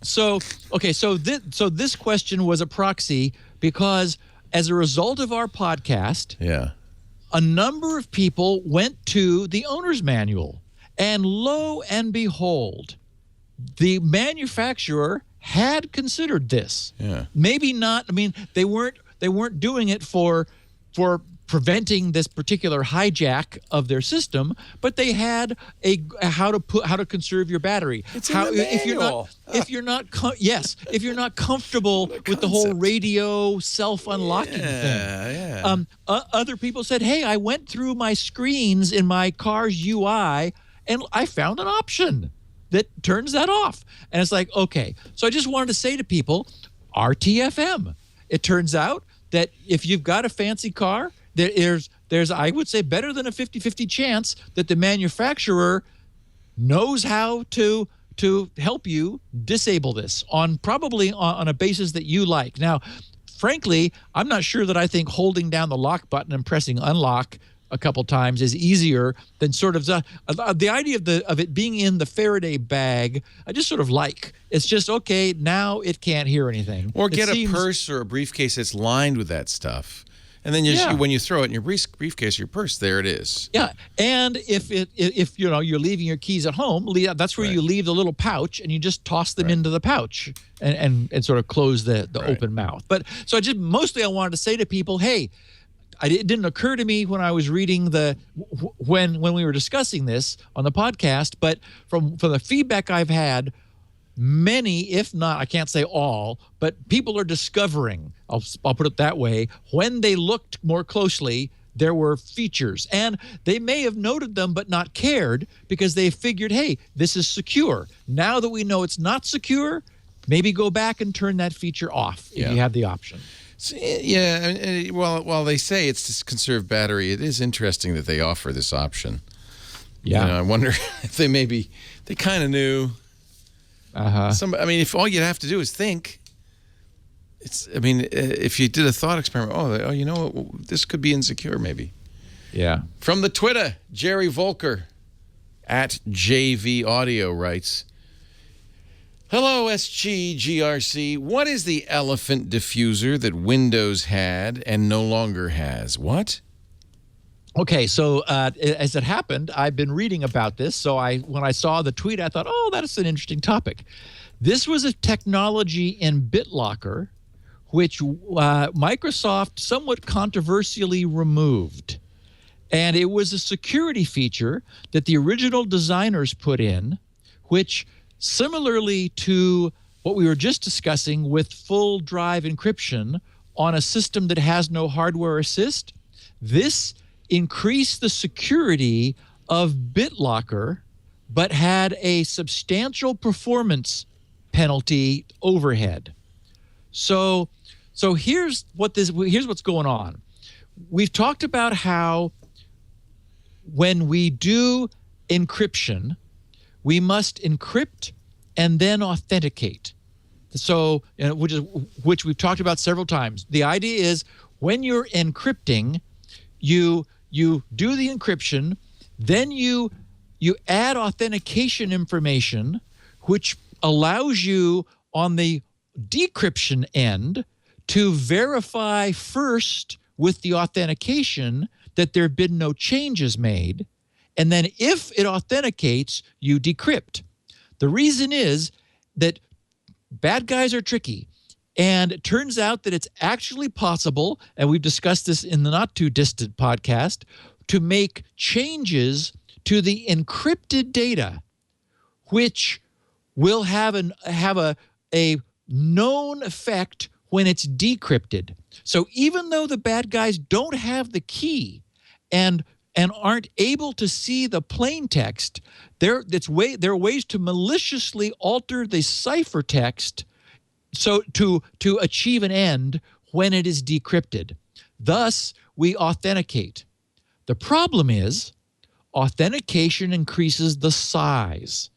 So this question was a proxy because as a result of our podcast, a number of people went to the owner's manual. And lo and behold, the manufacturer had considered this. Yeah. Maybe not. I mean, they weren't doing it for preventing this particular hijack of their system, but they had how to conserve your battery. It's in the manual. If you're not comfortable with the whole radio self-unlocking thing. Yeah. Other people said, "Hey, I went through my screens in my car's UI and I found an option that turns that off." And it's like, okay. So I just wanted to say to people, RTFM. It turns out that if you've got a fancy car, there's I would say better than a 50-50 chance that the manufacturer knows how to help you disable this probably on a basis that you like. Now, frankly, I'm not sure that I think holding down the lock button and pressing unlock a couple times is easier than sort of the idea of it being in the Faraday bag. I just sort of like. It's just, okay, now it can't hear anything. Or get a purse or a briefcase that's lined with that stuff And then when you throw it in your briefcase or your purse, there it is. Yeah, and if you're leaving your keys at home, that's where you leave the little pouch, and you just toss them into the pouch and sort of close the open mouth. But so mostly I wanted to say to people, hey, it didn't occur to me when I was reading when we were discussing this on the podcast, but from the feedback I've had, many, if not, I can't say all, but people are discovering, I'll put it that way, when they looked more closely, there were features. And they may have noted them but not cared because they figured, hey, this is secure. Now that we know it's not secure, maybe go back and turn that feature off if you have the option. So, yeah, while they say it's to conserve battery, it is interesting that they offer this option. Yeah. I wonder if they kind of knew. If all you'd have to do is think, if you did a thought experiment, you know what, this could be insecure maybe. Yeah. From the Twitter, Jerry Volker at JV Audio writes, hello, GRC. What is the elephant diffuser that Windows had and no longer has? What? Okay, so as it happened, I've been reading about this. So when I saw the tweet, I thought, that's an interesting topic. This was a technology in BitLocker, which Microsoft somewhat controversially removed. And it was a security feature that the original designers put in, which similarly to what we were just discussing with full drive encryption on a system that has no hardware assist, this increased the security of BitLocker, but had a substantial performance penalty overhead. So here's what's going on. We've talked about how when we do encryption, we must encrypt and then authenticate. So, which we've talked about several times. The idea is when you're encrypting, you do the encryption, then you add authentication information, which allows you on the decryption end to verify first with the authentication that there have been no changes made. And then if it authenticates, you decrypt. The reason is that bad guys are tricky. And it turns out that it's actually possible, and we've discussed this in the not-too-distant podcast, to make changes to the encrypted data, which will have a known effect when it's decrypted. So even though the bad guys don't have the key and aren't able to see the plain text, there are ways to maliciously alter the ciphertext so to achieve an end when it is decrypted. Thus, we authenticate. The problem is authentication increases the size.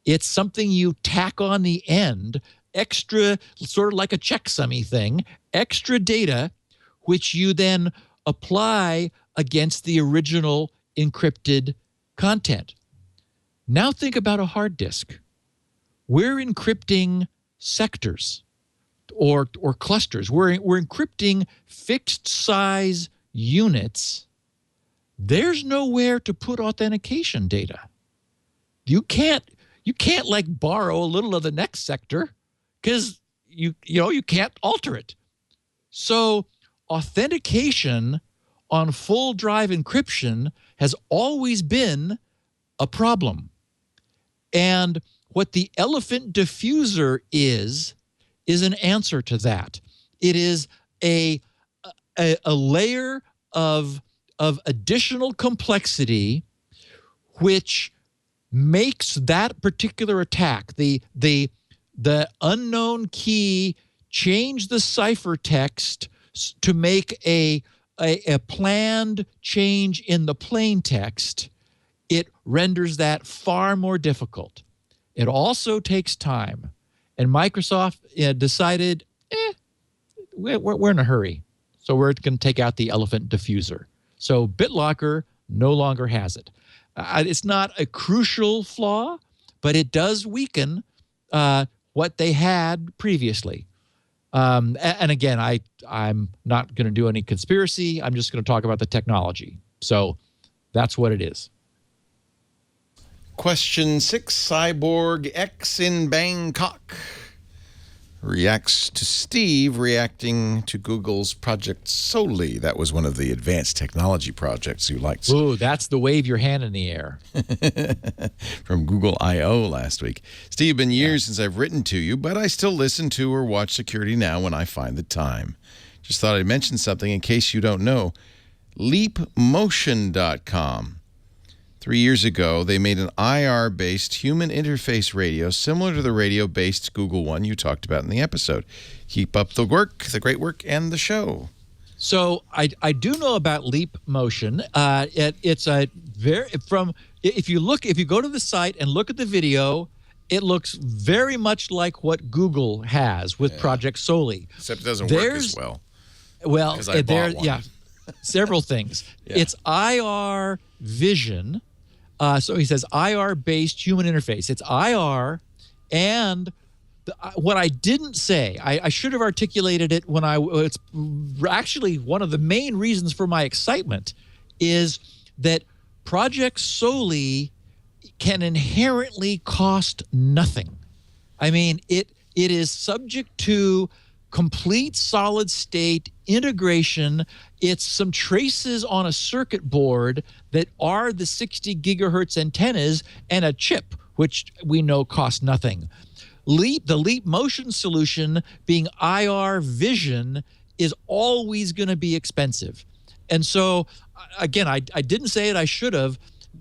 It's something you tack on the end, extra, sort of like a checksummy thing, extra data, which you then apply against the original encrypted content. Now think about a hard disk. We're encrypting sectors or clusters. We're encrypting fixed size units. There's nowhere to put authentication data. You can't like borrow a little of the next sector because you can't alter it. So authentication on full drive encryption has always been a problem. And what the elephant diffuser is an answer to that. It is a layer of additional complexity which makes that particular attack, the unknown key, change the ciphertext to make a planned change in the plain text. It renders that far more difficult. It also takes time. And Microsoft decided, we're in a hurry. So we're going to take out the elephant diffuser. So BitLocker no longer has it. It's not a crucial flaw, but it does weaken what they had previously. And again, I'm not going to do any conspiracy. I'm just going to talk about the technology. So that's what it is. Question 6, Cyborg X in Bangkok reacts to Steve reacting to Google's Project Soli. That was one of the advanced technology projects you liked. Ooh, that's the wave your hand in the air. From Google I.O. last week. Steve, been years since I've written to you, but I still listen to or watch Security Now when I find the time. Just thought I'd mention something in case you don't know. LeapMotion.com. 3 years ago, they made an IR-based human interface radio similar to the radio-based Google one you talked about in the episode. Keep up the work, the great work, and the show. So I do know about Leap Motion. It's a very if you go to the site and look at the video, it looks very much like what Google has with Project Soli. Except it doesn't work as well. Well, there, yeah, several things. Yeah. It's IR Vision. So he says IR-based human interface. It's IR, and what I didn't say, I should have articulated it when it's actually one of the main reasons for my excitement is that Project Soli can inherently cost nothing. I mean, it is subject to complete solid state integration. It's some traces on a circuit board that are the 60 gigahertz antennas and a chip, which we know costs nothing. The Leap Motion solution, being IR Vision, is always going to be expensive. And so, again, I didn't say it, I should have.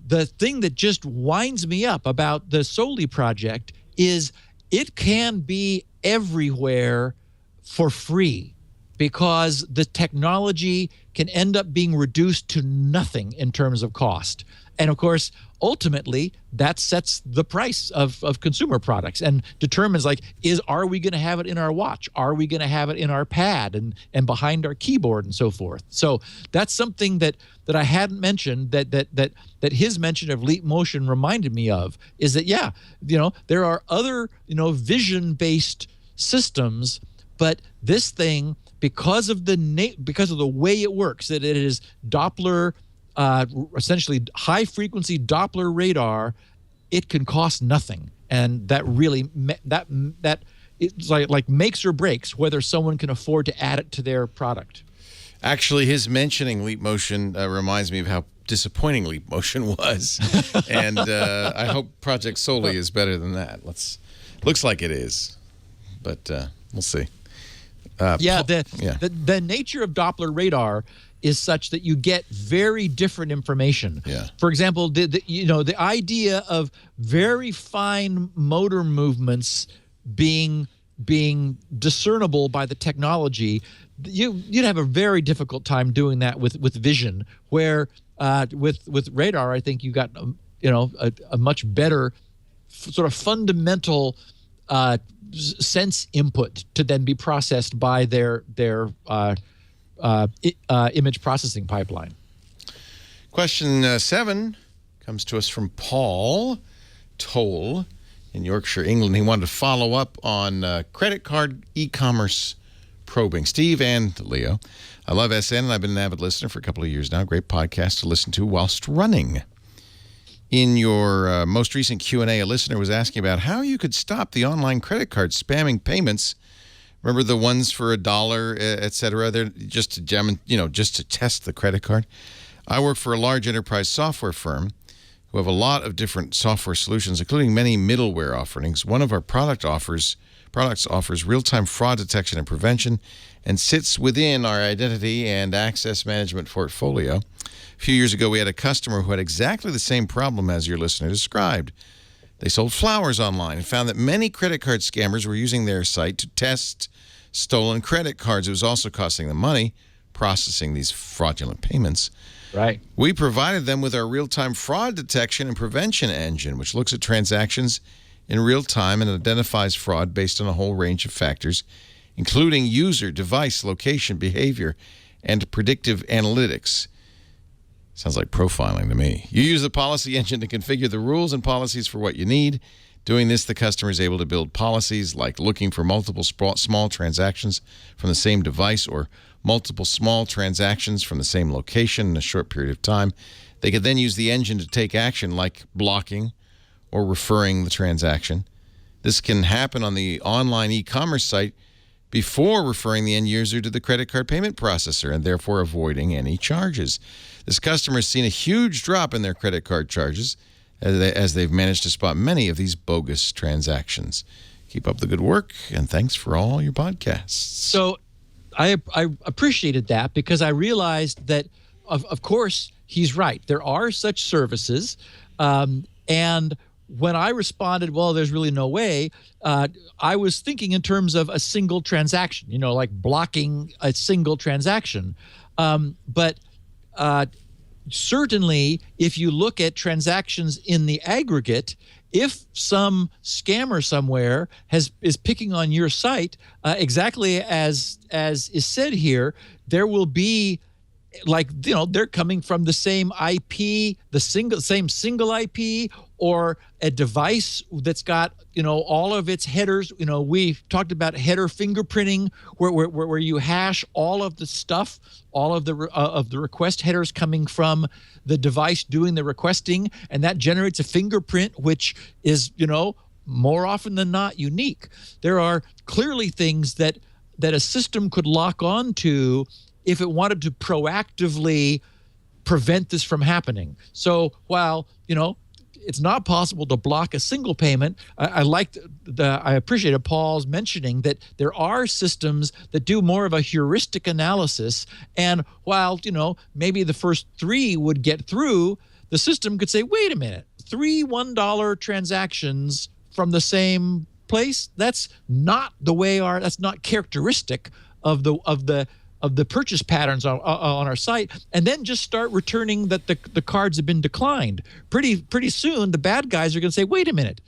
The thing that just winds me up about the Soli project is it can be everywhere for free, because the technology can end up being reduced to nothing in terms of cost. And of course, ultimately, that sets the price of consumer products and determines, like, are we going to have it in our watch? Are we going to have it in our pad and behind our keyboard and so forth? So that's something that I hadn't mentioned that his mention of Leap Motion reminded me of, is that, there are other, vision-based systems, but this thing, because of the way it works, that it is Doppler, essentially high-frequency Doppler radar, it can cost nothing, and that really that it's like makes or breaks whether someone can afford to add it to their product. Actually, his mentioning Leap Motion reminds me of how disappointing Leap Motion was, and I hope Project Soli is better than that. Looks like it is, but we'll see. The nature of Doppler radar is such that you get very different information. Yeah. For example, the idea of very fine motor movements being discernible by the technology, you'd have a very difficult time doing that with vision. Where with radar, I think you got a much better sort of fundamental sense input to then be processed by their image processing pipeline. Question 7 comes to us from Paul Toll in Yorkshire, England. He wanted to follow up on credit card e-commerce probing. Steve and Leo, I love SN, and I've been an avid listener for a couple of years now. Great podcast to listen to whilst running. In your most recent Q&A, a listener was asking about how you could stop the online credit card spamming payments. Remember the ones for $1, et cetera? They're just to test the credit card. I work for a large enterprise software firm who have a lot of different software solutions, including many middleware offerings. One of our products offers real-time fraud detection and prevention and sits within our identity and access management portfolio. A few years ago, we had a customer who had exactly the same problem as your listener described. They sold flowers online and found that many credit card scammers were using their site to test stolen credit cards. It was also costing them money processing these fraudulent payments. Right. We provided them with our real-time fraud detection and prevention engine, which looks at transactions in real time and identifies fraud based on a whole range of factors, including user, device, location, behavior, and predictive analytics. Sounds like profiling to me. You use the policy engine to configure the rules and policies for what you need. Doing this, the customer is able to build policies like looking for multiple small transactions from the same device or multiple small transactions from the same location in a short period of time. They could then use the engine to take action like blocking or referring the transaction. This can happen on the online e-commerce site before referring the end user to the credit card payment processor and therefore avoiding any charges. This customer has seen a huge drop in their credit card charges as they've managed to spot many of these bogus transactions. Keep up the good work, and thanks for all your podcasts. So I appreciated that because I realized that, of course, he's right. There are such services. And when I responded, well, there's really no way, I was thinking in terms of a single transaction, like blocking a single transaction. But certainly, if you look at transactions in the aggregate, if some scammer somewhere is picking on your site, exactly as is said here, there will be, they're coming from the same IP, same single IP, or a device that's got, all of its headers. We've talked about header fingerprinting, where you hash all of the stuff, all of the request headers coming from the device doing the requesting, and that generates a fingerprint, which is, more often than not unique. There are clearly things that a system could lock on to if it wanted to proactively prevent this from happening. So while, it's not possible to block a single payment, I appreciated Paul's mentioning that there are systems that do more of a heuristic analysis. And while, maybe the first 3 would get through, the system could say, wait a minute, 3 $1 transactions from the same place? That's not that's not characteristic of the purchase patterns on our site, and then just start returning that the cards have been declined. Pretty soon, the bad guys are going to say, wait a minute,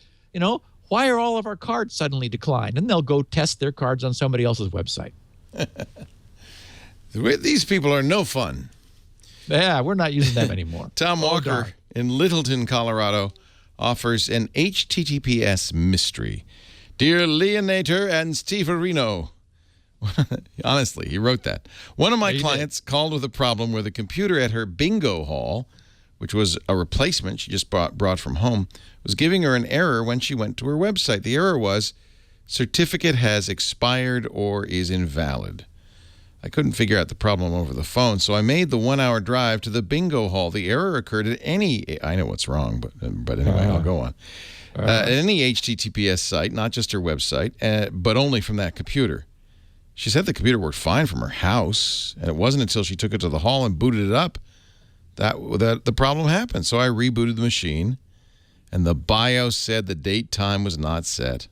why are all of our cards suddenly declined? And they'll go test their cards on somebody else's website. These people are no fun. Yeah, we're not using them anymore. Tom Walker in Littleton, Colorado, offers an HTTPS mystery. Dear Leonator and Steverino, honestly, he wrote that. One of my clients called with a problem where the computer at her bingo hall, which was a replacement she just brought from home, was giving her an error when she went to her website. The error was, certificate has expired or is invalid. I couldn't figure out the problem over the phone, so I made the 1-hour drive to the bingo hall. The error occurred at I know what's wrong, but anyway, I'll go on. At any HTTPS site, not just her website, but only from that computer. She said the computer worked fine from her house, and it wasn't until she took it to the hall and booted it up that the problem happened. So I rebooted the machine, and the BIOS said the date time was not set,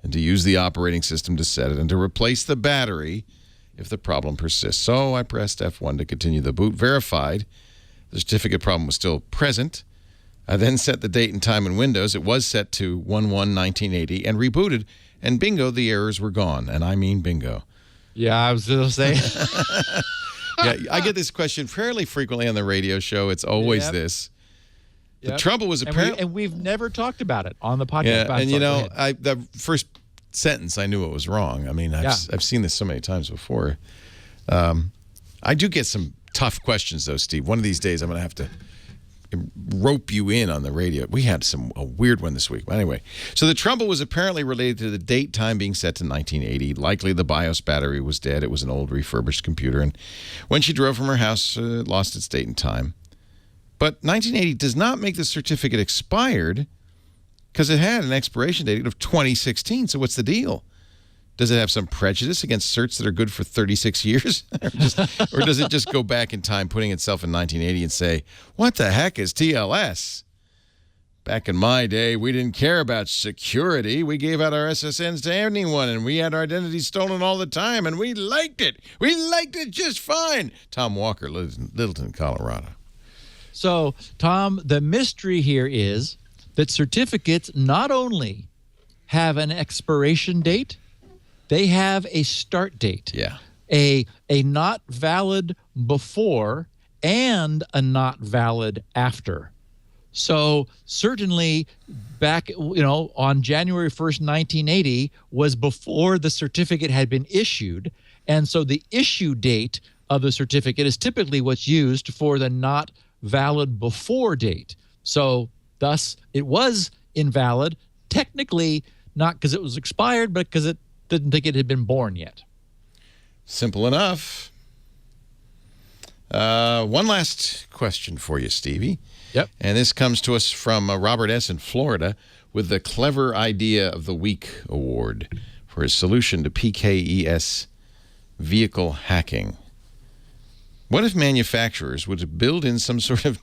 and to use the operating system to set it, and to replace the battery if the problem persists. So I pressed F1 to continue the boot, verified the certificate problem was still present. I then set the date and time in Windows. It was set to 1/1/1980 and rebooted, and bingo, the errors were gone, and I mean bingo. Yeah, I was going to say. Yeah, I get this question fairly frequently on the radio show. It's always this. The trouble was apparently... And we've never talked about it on the podcast. Yeah, and the first sentence, I knew it was wrong. I mean, I've seen this so many times before. I do get some tough questions, though, Steve. One of these days, I'm going to have to rope you in on the radio. We had a weird one this week. But anyway, so the trouble was apparently related to the date time being set to 1980. Likely the BIOS battery was dead. It was an old refurbished computer. And when she drove from her house, it lost its date and time. But 1980 does not make the certificate expired because it had an expiration date of 2016. So what's the deal? Does it have some prejudice against certs that are good for 36 years? or does it just go back in time, putting itself in 1980 and say, what the heck is TLS? Back in my day, we didn't care about security. We gave out our SSNs to anyone, and we had our identities stolen all the time, and we liked it. We liked it just fine. Tom Walker lives in Littleton, Colorado. So, Tom, the mystery here is that certificates not only have an expiration date, they have a start date. Yeah. A not valid before and a not valid after. So certainly back, on January 1st, 1980 was before the certificate had been issued. And so the issue date of the certificate is typically what's used for the not valid before date. So thus it was invalid, technically not because it was expired, but because it didn't think it had been born yet. Simple enough. One last question for you, Stevie. Yep. And this comes to us from Robert S. in Florida with the Clever Idea of the Week Award for his solution to PKES vehicle hacking. What if manufacturers would build in some sort of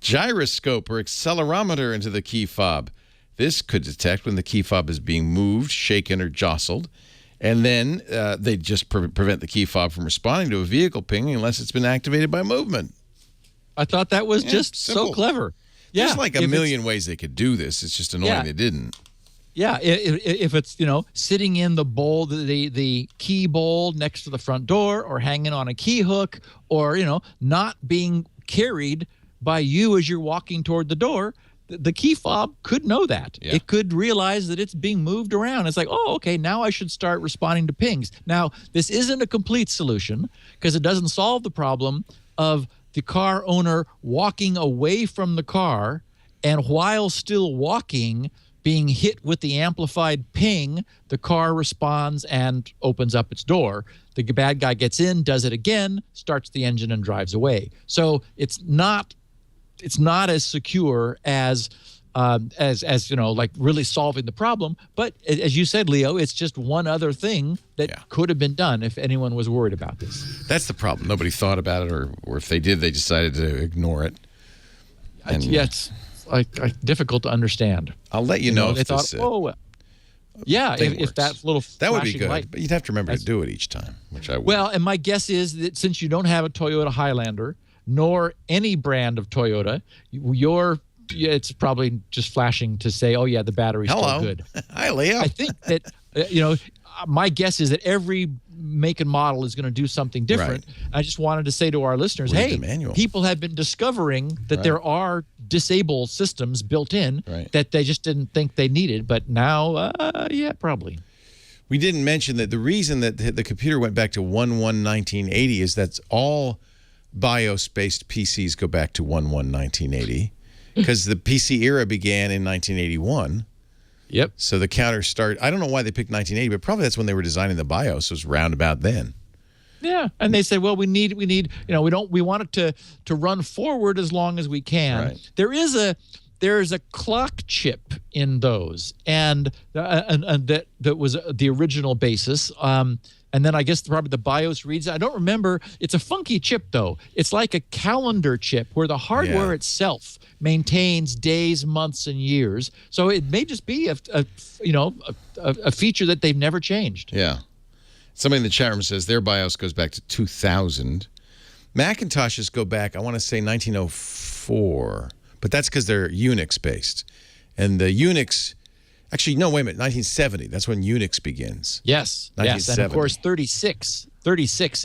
gyroscope or accelerometer into the key fob? This could detect when the key fob is being moved, shaken, or jostled. And then they just prevent the key fob from responding to a vehicle ping unless it's been activated by movement. I thought that was just simple. so clever. There's like a million ways they could do this. It's just annoying they didn't. Yeah, if it's, sitting in the bowl, the key bowl next to the front door, or hanging on a key hook, or, not being carried by you as you're walking toward the door, the key fob could know that. Yeah. It could realize that it's being moved around. It's like, oh, okay, now I should start responding to pings. Now, this isn't a complete solution because it doesn't solve the problem of the car owner walking away from the car and while still walking, being hit with the amplified ping, the car responds and opens up its door. The bad guy gets in, does it again, starts the engine and drives away. So it's not as secure as like really solving the problem. But as you said, Leo, it's just one other thing that could have been done if anyone was worried about this. That's the problem. Nobody thought about it, or if they did, they decided to ignore it. And, it's difficult to understand. I'll let you know if they thought, if that little that would be good, light, but you'd have to remember to do it each time, which I would. Well, and my guess is that since you don't have a Toyota Highlander, nor any brand of Toyota, it's probably just flashing to say, oh, yeah, the battery's still good. Hi, Leo. I think that, my guess is that every make and model is going to do something different. Right. I just wanted to say to our listeners, hey, people have been discovering that there are disable systems built in that they just didn't think they needed. But now, probably. We didn't mention that the reason that the computer went back to 1/1/1980 is that's all BIOS-based PCs go back to 1/1/1980 because the PC era began in 1981. Yep. So the counter start. I don't know why they picked 1980, but probably that's when they were designing the BIOS. It was round about then. Yeah, and they said, well, we want it to run forward as long as we can. Right. There is a clock chip in those, and that was the original basis. And then I guess probably the BIOS reads. I don't remember. It's a funky chip, though. It's like a calendar chip where the hardware itself maintains days, months, and years. So it may just be a feature that they've never changed. Yeah. Somebody in the chat room says their BIOS goes back to 2000. Macintoshes go back, I want to say 1904. But that's because they're Unix-based. And the Unix... Actually, no, wait a minute. 1970. That's when Unix begins. Yes. Yes. And, of course, 36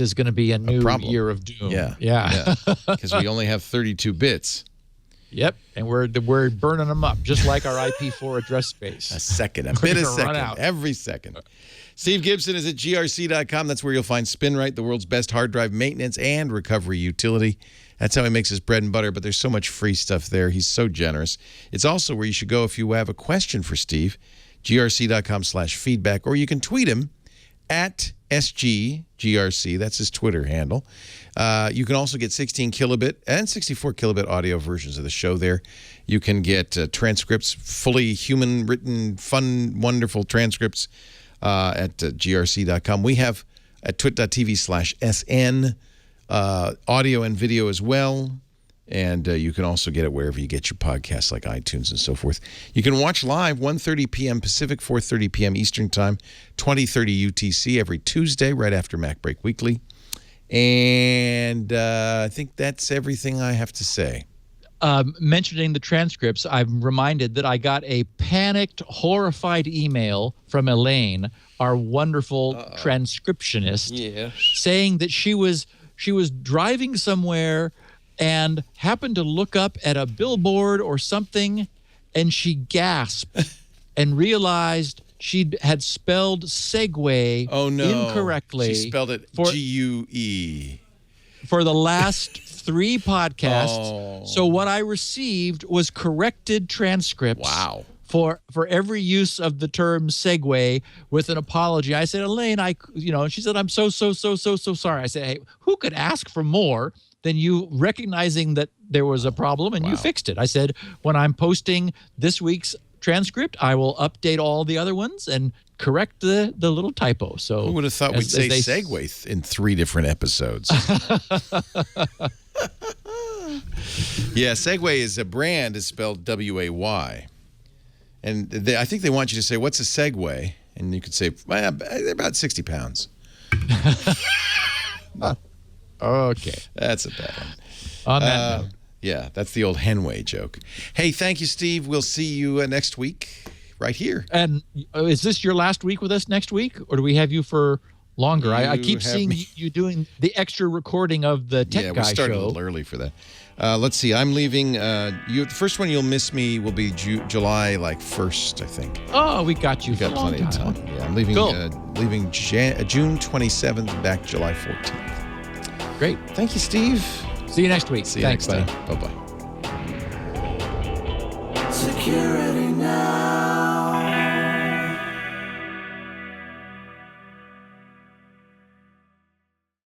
is going to be a new year of doom. Yeah. Because we only have 32 bits. Yep. And we're burning them up, just like our IP4 address space. A bit a second, every second. Steve Gibson is at grc.com. That's where you'll find Spinrite, the world's best hard drive maintenance and recovery utility. That's how he makes his bread and butter, but there's so much free stuff there. He's so generous. It's also where you should go if you have a question for Steve, grc.com/feedback, or you can tweet him at SGGRC. That's his Twitter handle. You can also get 16 kilobit and 64 kilobit audio versions of the show there. You can get transcripts, fully human-written, fun, wonderful transcripts at grc.com. We have at twit.tv/SN audio and video as well. And you can also get it wherever you get your podcasts like iTunes and so forth. You can watch live 1:30 p.m. Pacific, 4:30 p.m. Eastern Time, 20:30 UTC every Tuesday right after Mac Break Weekly. And I think that's everything I have to say. Mentioning the transcripts, I'm reminded that I got a panicked, horrified email from Elaine, our wonderful transcriptionist, saying that she was driving somewhere and happened to look up at a billboard or something, and she gasped and realized she had spelled segue incorrectly. She spelled it G-U-E. For the last 3 podcasts. So what I received was corrected transcripts. Wow. For every use of the term segue with an apology. I said, Elaine, she said, I'm so sorry. I said, hey, who could ask for more than you recognizing that there was a problem and you fixed it? I said, when I'm posting this week's transcript, I will update all the other ones and correct the little typo. So who would have thought we'd say segue in 3 different episodes? Yeah, Segway is a brand. It's spelled W-A-Y. And I think they want you to say, what's a Segway? And you could say, well, they're about 60 pounds. Okay. That's a bad one. On that note. Yeah, that's the old Henway joke. Hey, thank you, Steve. We'll see you next week right here. And is this your last week with us next week? Or do we have you for longer? I keep seeing you doing the extra recording of the Tech Guy show. Yeah, we started a little early for that. Let's see. I'm leaving. The first one you'll miss me will be July 1st, I think. Oh, we got you. We got plenty of time. Yeah, I'm leaving. Leaving June 27th, back July 14th. Great. Thank you, Steve. See you next week. See you next time. Bye-bye.